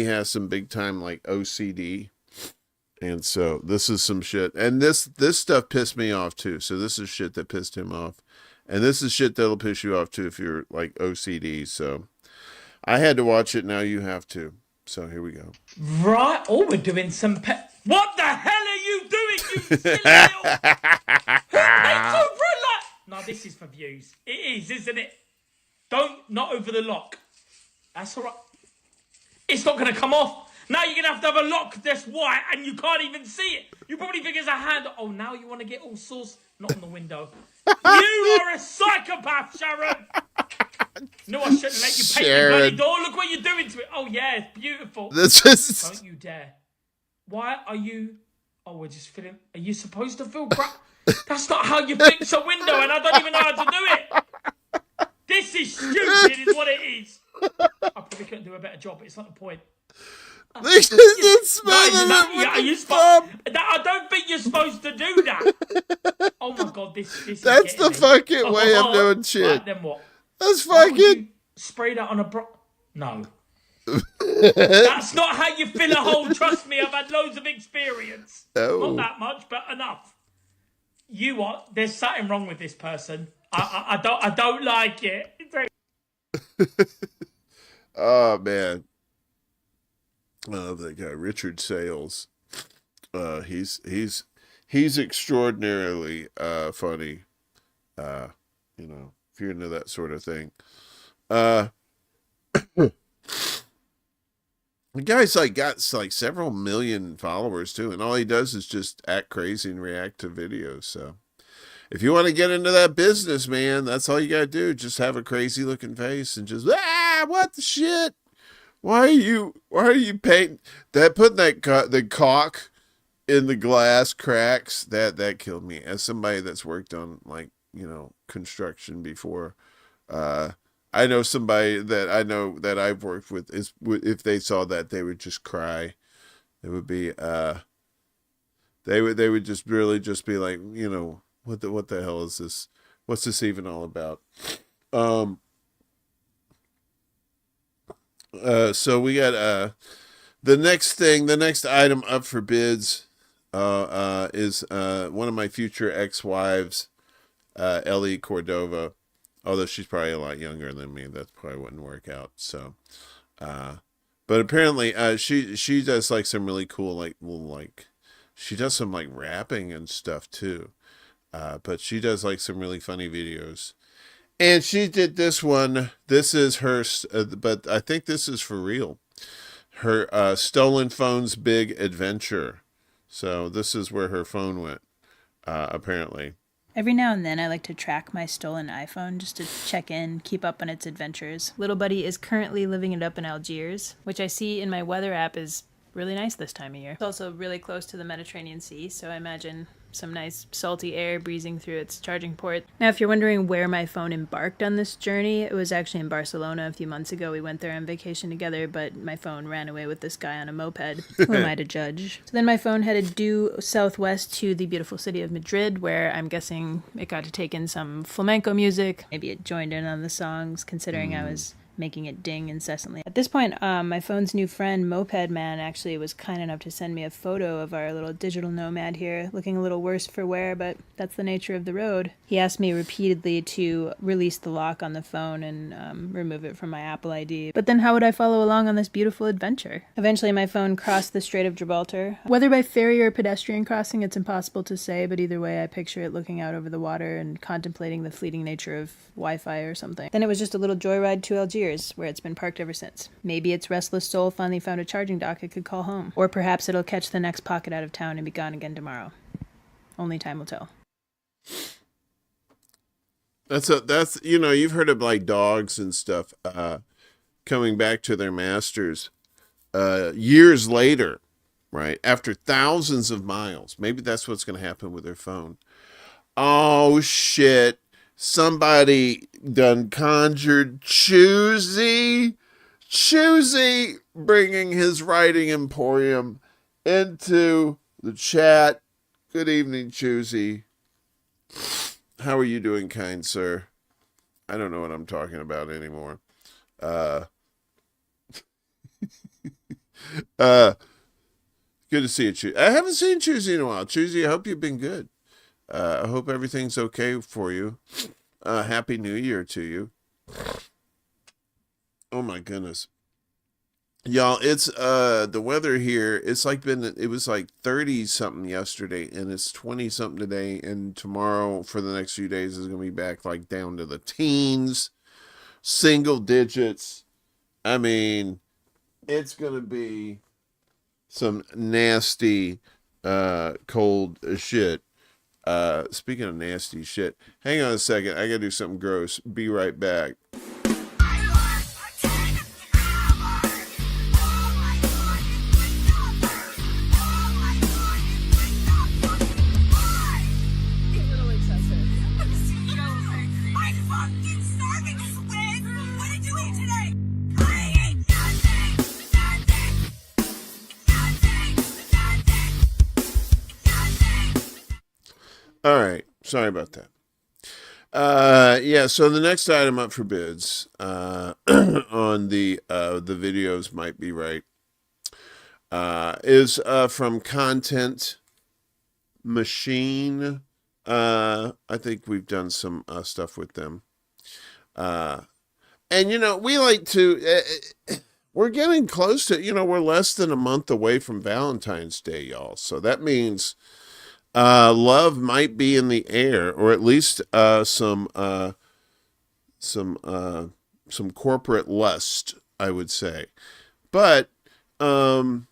has some big time like OCD, and so this is some shit. And this stuff pissed me off too. So this is shit that pissed him off, and this is shit that'll piss you off too if you're like OCD. So I had to watch it. Now you have to. So here we go. Right. Oh, we're doing some What the hell are you doing, you silly little... Who makes over a lot? No, this is for views. It is, isn't it? Not over the lock. That's all right. It's not going to come off. Now you're going to have a lock that's white and you can't even see it. You probably think it's a hand. Oh, now you want to get all sauce? Not on the window. You are a psychopath, Sharon. No, I shouldn't let you paint your bloody door. Look what you're doing to it. Oh, yeah, it's beautiful. Don't you dare. Why are you... Oh, we're just filling... Are you supposed to fill That's not how you fix a window, and I don't even know how to do it. This is stupid, is what it is. I probably couldn't do a better job, but it's not the point. I don't think you're supposed to do that. Oh my God, this That's is the fucking way of doing shit. Right, then what? That's fucking... Spray that on a No. That's not how you fill a hole. Trust me, I've had loads of experience. Oh. Not that much, but enough. There's something wrong with this person. I don't like it. Oh man, I love that guy, Richard Sales. He's extraordinarily funny. If you're into that sort of thing. The guy's got several million followers too, and all he does is just act crazy and react to videos. So if you want to get into that business, man, that's all you gotta do. Just have a crazy looking face and just what the shit? Why are you painting that? Putting the caulk in the glass cracks that killed me. As somebody that's worked on construction before, I know somebody that I've worked with if they saw that, they would just cry. It would be they would just really just be like, what the hell is this? What's this even all about? So we got the next item up for bids is one of my future ex-wives, Ellie Cordova. Although she's probably a lot younger than me, that probably wouldn't work out. So, but apparently, she does some really cool she does some rapping and stuff too. But she does some really funny videos, and she did this one. This is her, but I think this is for real. Her stolen phone's big adventure. So this is where her phone went, apparently. Every now and then I like to track my stolen iPhone just to check in, keep up on its adventures. Little buddy is currently living it up in Algiers, which I see in my weather app is really nice this time of year. It's also really close to the Mediterranean Sea, so I imagine some nice salty air breezing through its charging port. Now, if you're wondering where my phone embarked on this journey, it was actually in Barcelona a few months ago. We went there on vacation together, but my phone ran away with this guy on a moped. Who am I to judge? So then my phone headed due southwest to the beautiful city of Madrid, where I'm guessing it got to take in some flamenco music. Maybe it joined in on the songs, considering I was making it ding incessantly. At this point, my phone's new friend, Moped Man, actually was kind enough to send me a photo of our little digital nomad here, looking a little worse for wear, but that's the nature of the road. He asked me repeatedly to release the lock on the phone and remove it from my Apple ID. But then how would I follow along on this beautiful adventure? Eventually, my phone crossed the Strait of Gibraltar. Whether by ferry or pedestrian crossing, it's impossible to say, but either way, I picture it looking out over the water and contemplating the fleeting nature of Wi-Fi or something. Then it was just a little joyride to Algiers. Algiers, where it's been parked ever since. Maybe its restless soul finally found a charging dock it could call home. Or perhaps it'll catch the next pocket out of town and be gone again tomorrow. Only time will tell. That's you've heard of like dogs and stuff coming back to their masters years later, right? After thousands of miles. Maybe that's what's going to happen with their phone. Oh shit. Somebody done conjured Choosy bringing his writing emporium into the chat. Good evening, Choosy. How are you doing, kind sir? I don't know what I'm talking about anymore. Good to see you, Choosy. I haven't seen Choosy in a while. Choosy, I hope you've been good. I hope everything's okay for you. Happy New Year to you. Oh my goodness. Y'all, it's the weather here, it was like 30 something yesterday, and it's 20 something today, and tomorrow for the next few days is gonna be back like down to the teens, single digits. I mean, it's gonna be some nasty cold shit. Speaking of nasty shit, hang on a second, I gotta do something gross. Be right back. All right, sorry about that. Yeah, so the next item up for bids on the videos might be right is from Content Machine. I think we've done some stuff with them. And we like to we're getting close to, we're less than a month away from Valentine's Day, y'all. So that means love might be in the air, or at least some corporate lust, I would say. But sometimes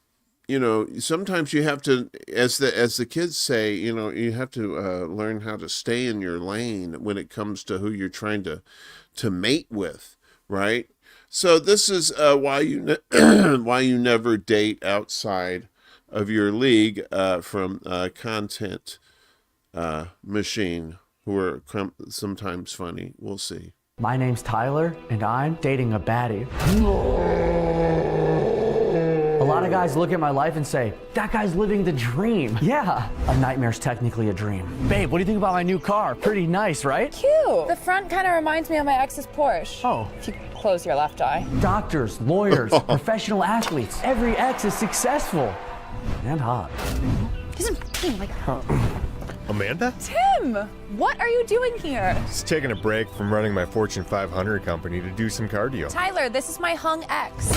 you have to, as the kids say, you have to learn how to stay in your lane when it comes to who you're trying to mate with, right? So this is why you why you never date outside of your league, from Content Machine, who are sometimes funny. We'll see. My name's Tyler, and I'm dating a baddie. A lot of guys look at my life and say, that guy's living the dream. Yeah, a nightmare's technically a dream. Babe, what do you think about my new car? Pretty nice, right? Cute. The front kind of reminds me of my ex's Porsche. Oh. If you close your left eye. Doctors, lawyers, professional athletes. Every ex is successful. And hot. Doesn't feel like that. Amanda? Tim! What are you doing here? Just taking a break from running my Fortune 500 company to do some cardio. Tyler, this is my hung ex.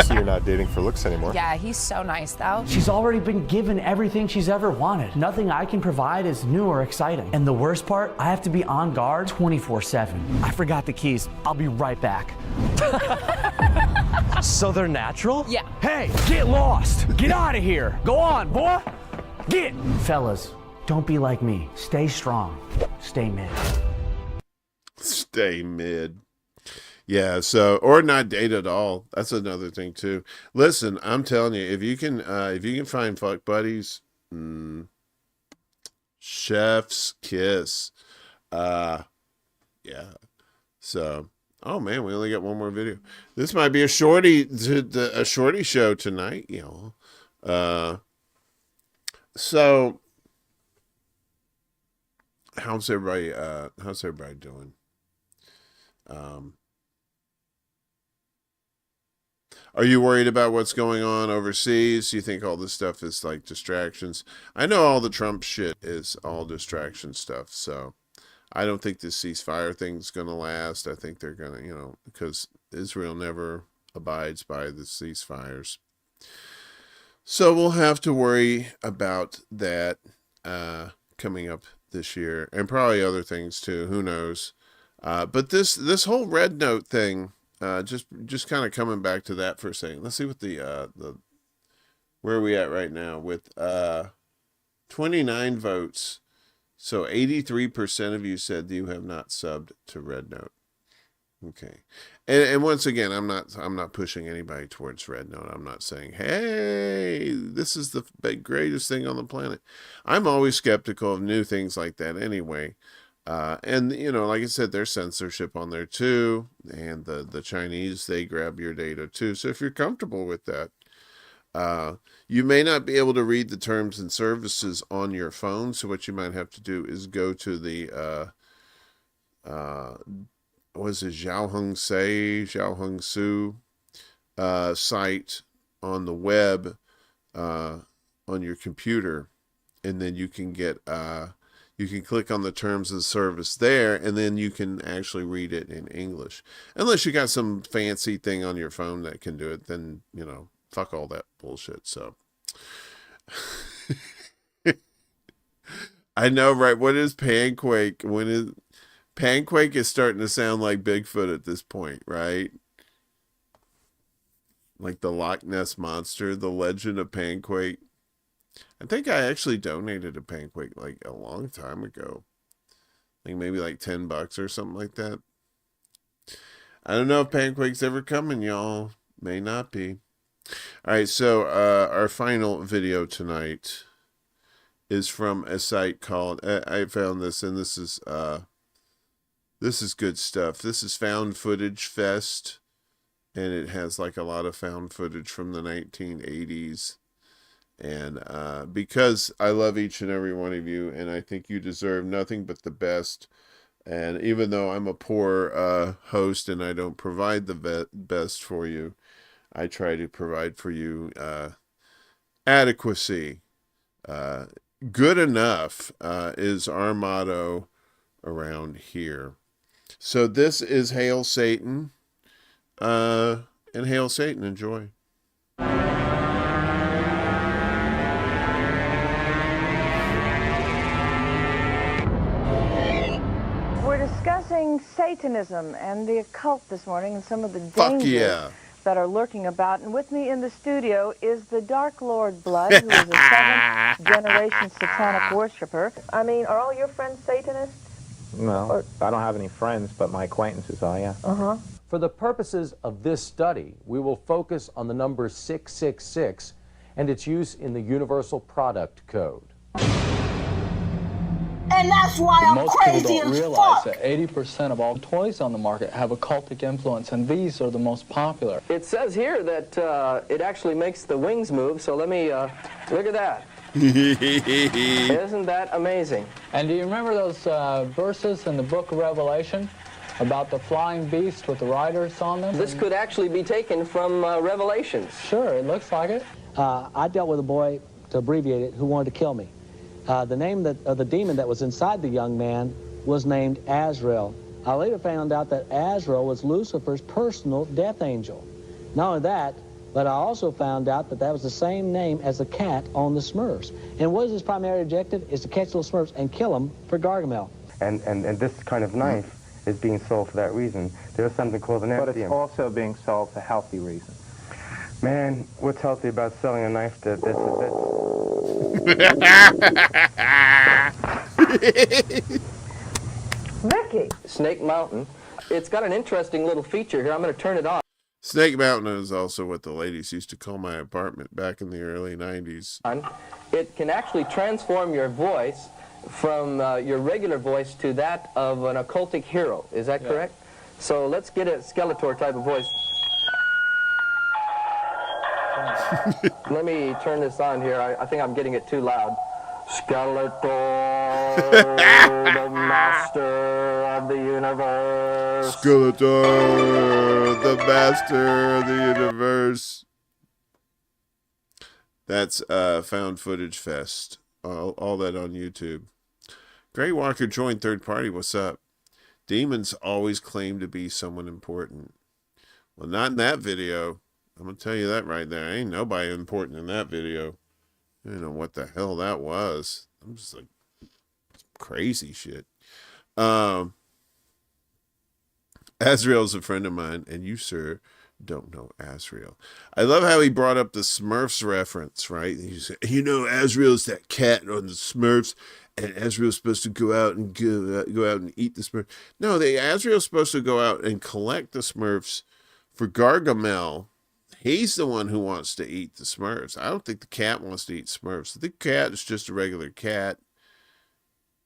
So you're not dating for looks anymore? Yeah, he's so nice though. She's already been given everything she's ever wanted. Nothing I can provide is new or exciting. And the worst part, I have to be on guard 24/7. I forgot the keys. I'll be right back. So they're natural? Yeah. Hey, get lost. Get out of here. Go on, boy. Get. Fellas, don't be like me. Stay strong. Stay mid. Stay mid. Yeah, so, or not date at all. That's another thing too. Listen, I'm telling you, if you can find fuck buddies, chef's kiss. Yeah. So, oh man, we only got one more video. This might be a shorty show tonight, y'all. So how's everybody doing? Are you worried about what's going on overseas? You think all this stuff is like distractions? I know all the Trump shit is all distraction stuff, so I don't think this ceasefire thing's going to last. I think they're going to, because Israel never abides by the ceasefires. So we'll have to worry about that coming up this year, and probably other things too. Who knows? But this whole red note thing, just kind of coming back to that for a second. Let's see what the where are we at right now with 29 votes. So 83% of you said you have not subbed to Red Note. Okay. And once again, I'm not pushing anybody towards Red Note. I'm not saying, hey, this is the greatest thing on the planet. I'm always skeptical of new things like that anyway. And, you know, like I said, there's censorship on there too. And the Chinese, they grab your data too. So if you're comfortable with that, you may not be able to read the terms and services on your phone. So what you might have to do is go to the, was it Xiaoheng Su site on the web on your computer, and then you can get you can click on the terms of service there, and then you can actually read it in English. Unless you got some fancy thing on your phone that can do it, then, you know, fuck all that bullshit. So I know, right? What is Panquake? Panquake is starting to sound like Bigfoot at this point, right? Like the Loch Ness Monster, the legend of Panquake. I think I actually donated a Panquake like a long time ago. Like maybe like $10 or something like that. I don't know if Panquake's ever coming, y'all. May not be. All right, so our final video tonight is from a site called, I found this, and this is good stuff. This is Found Footage Fest, and it has like a lot of found footage from the 1980s. And because I love each and every one of you, and I think you deserve nothing but the best. And even though I'm a poor host and I don't provide the best for you, I try to provide for you adequacy. Good enough is our motto around here. So this is Hail Satan, and Hail Satan, enjoy. We're discussing Satanism and the occult this morning and some of the dangers that are lurking about. And with me in the studio is the Dark Lord Blood, who is a seventh-generation satanic worshiper. I mean, are all your friends Satanists? No, I don't have any friends, but my acquaintances are, yeah. Uh-huh. For the purposes of this study, we will focus on the number 666 and its use in the Universal Product Code. And that's why I'm crazy as fuck. Most people don't realize that 80% of all toys on the market have occultic influence, and these are the most popular. It says here that it actually makes the wings move, so let me, look at that. Isn't that amazing? And do you remember those verses in the book of Revelation about the flying beast with the riders on them? This could actually be taken from Revelations. Sure, it looks like it. I dealt with a boy, to abbreviate it, who wanted to kill me. The name of the demon that was inside the young man was named Azrael. I later found out that Azrael was Lucifer's personal death angel. Not only that, but I also found out that that was the same name as the cat on the Smurfs. And what is his primary objective? Is to catch little Smurfs and kill them for Gargamel. And this kind of knife is being sold for that reason. There's something called an But empty. it's also being sold for healthy reasons. Man, what's healthy about selling a knife that's Mickey. Snake Mountain. It's got an interesting little feature here. I'm going to turn it on. Snake Mountain is also what the ladies used to call my apartment back in the early 90s. It can actually transform your voice from your regular voice to that of an occultic hero. Is that correct? So let's get a Skeletor type of voice. Let me turn this on here. I think I'm getting it too loud. Skeletor, the master of the universe. Skeletor, the master of the universe. That's Found Footage Fest. All that on YouTube. Grey Walker joined third party. What's up? Demons always claim to be someone important. Well, not in that video. I'm going to tell you that right there. Ain't nobody important in that video. I don't know what the hell that was. I'm just like, crazy shit. Azrael's a friend of mine, and you, sir, don't know Azrael. I love how he brought up the Smurfs reference, right? He said, you know, Azrael's that cat on the Smurfs, and Azrael's supposed to go out and go out and eat the Smurfs. No, Azrael's supposed to go out and collect the Smurfs for Gargamel. He's the one who wants to eat the Smurfs. I don't think the cat wants to eat Smurfs. The cat is just a regular cat.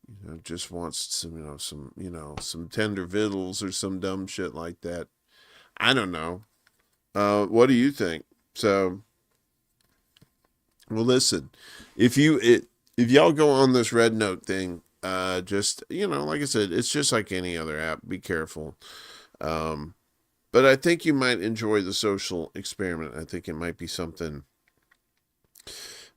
You know, just wants some tender victuals or some dumb shit like that. I don't know. What do you think? So, well, listen, if y'all go on this Red Note thing, just, like I said, it's just like any other app. Be careful. But I think you might enjoy the social experiment. I think it might be something.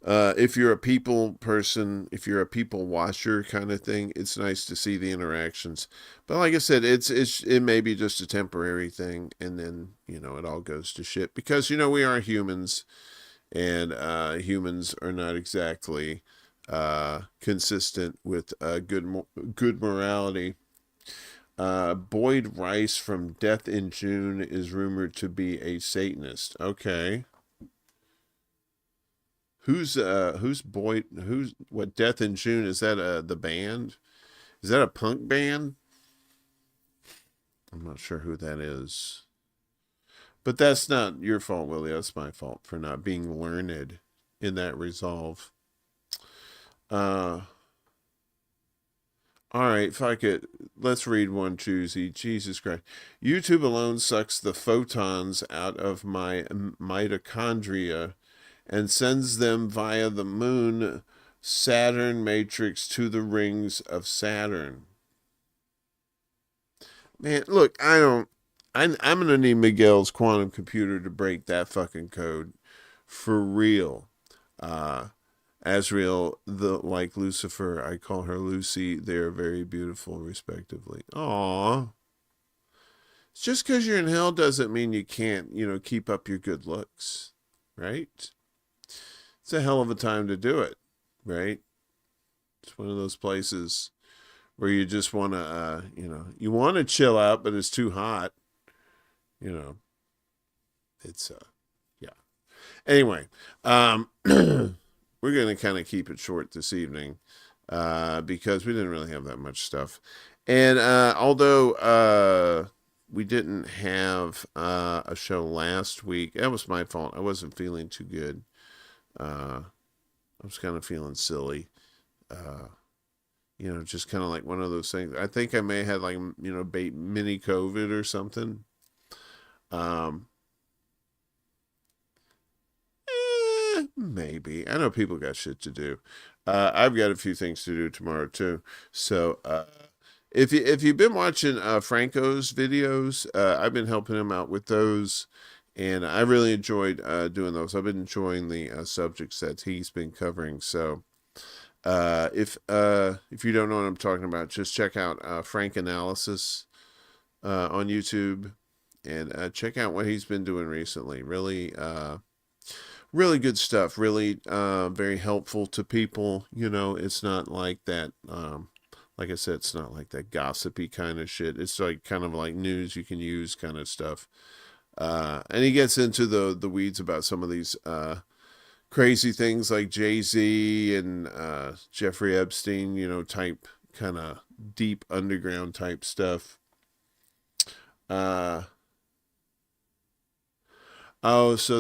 If you're a people person, if you're a people watcher kind of thing, it's nice to see the interactions. But like I said, it may be just a temporary thing, and then it all goes to shit because we are humans, and humans are not exactly consistent with good morality. Boyd Rice from Death in June is rumored to be a Satanist. Okay. Who's Boyd? What Death in June? Is that the band? Is that a punk band? I'm not sure who that is. But that's not your fault, Willie. That's my fault for not being learned in that resolve. All right, let's read one choosy. Jesus Christ. YouTube alone sucks the photons out of my mitochondria and sends them via the moon Saturn matrix to the rings of Saturn. Man, look, I'm going to need Miguel's quantum computer to break that fucking code. For real. Azrael, like Lucifer, I call her Lucy. They are very beautiful, respectively. Aww. Just because you're in hell doesn't mean you can't, keep up your good looks. Right? It's a hell of a time to do it, right? It's one of those places where you just want to, you want to chill out, but it's too hot. It's, yeah. Anyway, we're going to kind of keep it short this evening because we didn't really have that much stuff. And although we didn't have a show last week, that was my fault. I wasn't feeling too good. I was kind of feeling silly. Just kind of like one of those things. I think I may have had mini COVID or something. Maybe. I know people got shit to do. I've got a few things to do tomorrow too. So if you've been watching Franco's videos, I've been helping him out with those. And I really enjoyed doing those. I've been enjoying the subjects that he's been covering. So if you don't know what I'm talking about, just check out Frank Analysis on YouTube and check out what he's been doing recently. Really, really good stuff. Really very helpful to people. It's not like that. Like I said, it's not like that gossipy kind of shit. It's like kind of like news you can use kind of stuff. And he gets into the weeds about some of these crazy things like Jay-Z and Jeffrey Epstein, type kind of deep underground type stuff. So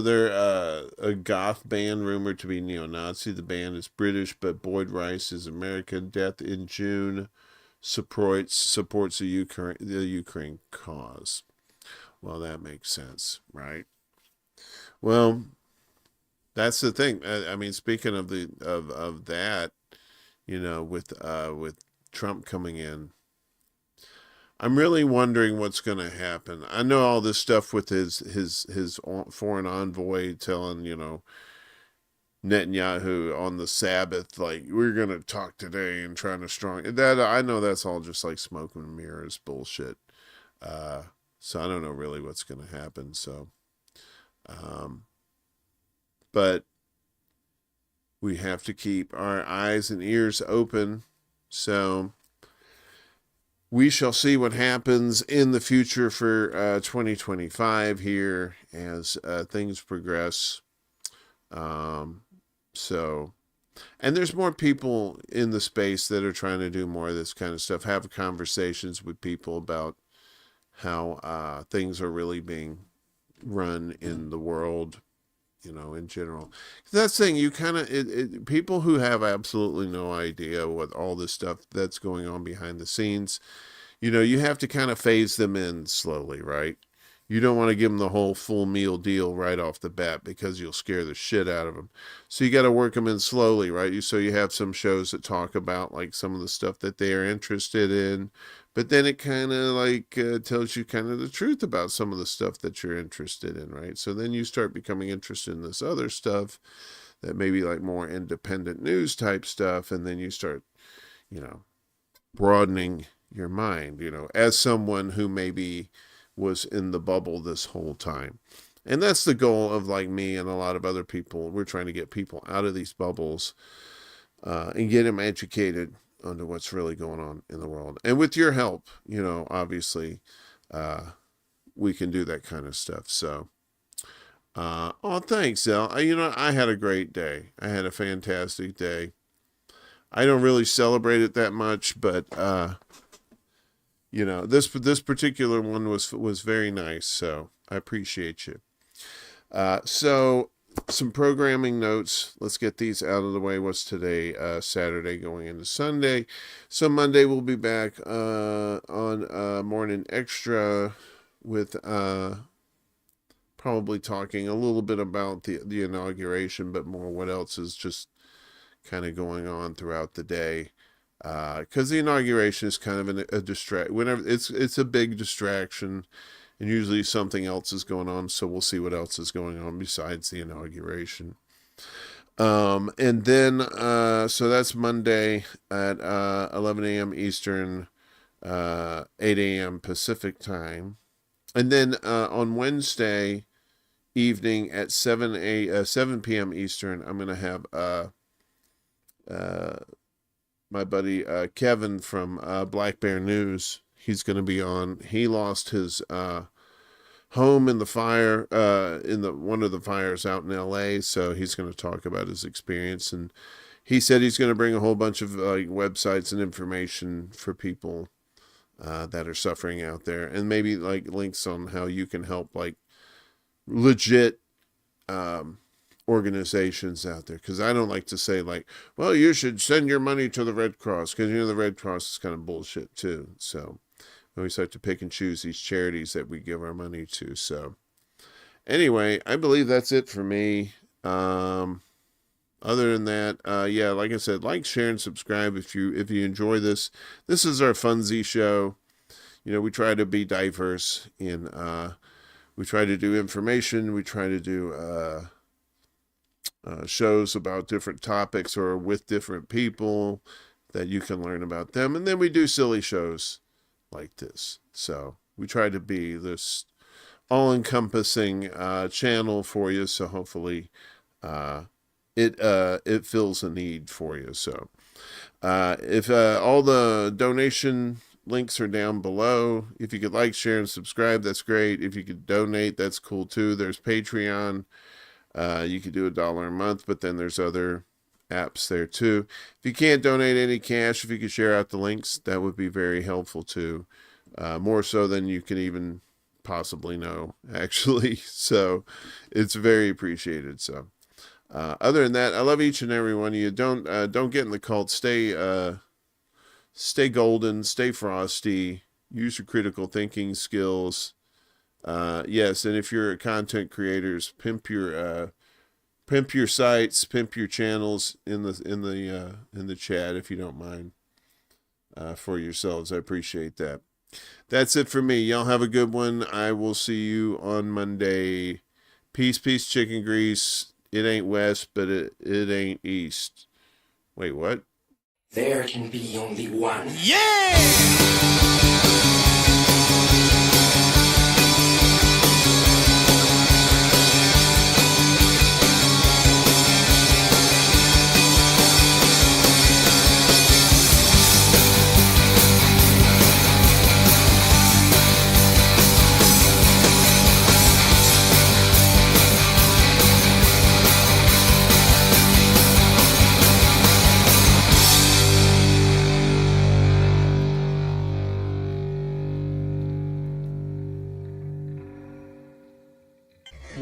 they're a goth band rumored to be neo-Nazi. The band is British, but Boyd Rice is American. Death in June supports the Ukraine cause. Well, that makes sense, right? Well, that's the thing. I mean, speaking of that, with Trump coming in, I'm really wondering what's going to happen. I know all this stuff with his foreign envoy telling, Netanyahu on the Sabbath, like, we're going to talk today and trying to that. I know that's all just like smoke and mirrors bullshit. So I don't know really what's going to happen. So, but we have to keep our eyes and ears open. So we shall see what happens in the future for 2025 here as things progress. So, and there's more people in the space that are trying to do more of this kind of stuff, have conversations with people about how things are really being run in the world, you know, in general. That's the thing, you kind of, people who have absolutely no idea what all this stuff that's going on behind the scenes, you know, you have to kind of phase them in slowly, right? You don't want to give them the whole full meal deal right off the bat because you'll scare the shit out of them. So you got to work them in slowly, right? So you have some shows that talk about like some of the stuff that they are interested in, but then it kind of like tells you kind of the truth about some of the stuff that you're interested in, right? So then you start becoming interested in this other stuff that may be like more independent news type stuff, and then you start, you know, broadening your mind, you know, as someone who maybe was in the bubble this whole time. And that's the goal of like me and a lot of other people. We're trying to get people out of these bubbles and get them educated onto what's really going on in the world. And with your help, you know, obviously we can do that kind of stuff. So, oh, thanks, El. You know, I had a great day. I had a fantastic day. I don't really celebrate it that much, but you know, this particular one was very nice, so I appreciate you. So some programming notes. Let's get these out of the way. What's today? Saturday going into Sunday. So Monday we'll be back on Morning Extra with probably talking a little bit about the inauguration, but more what else is just kind of going on throughout the day. Because the inauguration is kind of a distract. Whenever it's a big distraction, and usually something else is going on. So we'll see what else is going on besides the inauguration. And then so that's Monday at 11 a.m. Eastern, 8 a.m. Pacific time, and then on Wednesday evening at 7 p.m. Eastern, I'm gonna have my buddy Kevin from Black Bear News. He's going to be on. He lost his home in the fire, in one of the fires out in LA. So he's going to talk about his experience. And he said he's going to bring a whole bunch of websites and information for people that are suffering out there. And maybe like links on how you can help like legit organizations out there, because I don't like to say like, well, you should send your money to the Red Cross, because you know the Red Cross is kind of bullshit too. So we always have to pick and choose these charities that we give our money to. So anyway, I believe that's it for me. Other than that, yeah, like I said, like, share, and subscribe if you enjoy this. This is our Funzy show. You know, we try to be diverse in we try to do information, we try to do shows about different topics or with different people that you can learn about them. And then we do silly shows like this. So we try to be this all-encompassing channel for you. So hopefully it fills a need for you. So if all the donation links are down below, if you could like, share, and subscribe, that's great. If you could donate, that's cool too. There's Patreon. You could do $1 a month, but then there's other apps there too. If you can't donate any cash, if you could share out the links, that would be very helpful too. More so than you can even possibly know, actually. So it's very appreciated. So other than that, I love each and every one of you. Don't get in the cult. Stay golden, stay frosty, use your critical thinking skills. Yes, and if you're content creators, pimp your sites, pimp your channels in the chat if you don't mind, for yourselves. I appreciate that. That's it for me. Y'all have a good one. I will see you on Monday. Peace, chicken grease. It ain't west, but it ain't east. Wait, what? There can be only one. Yeah!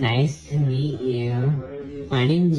Nice to meet you. My name's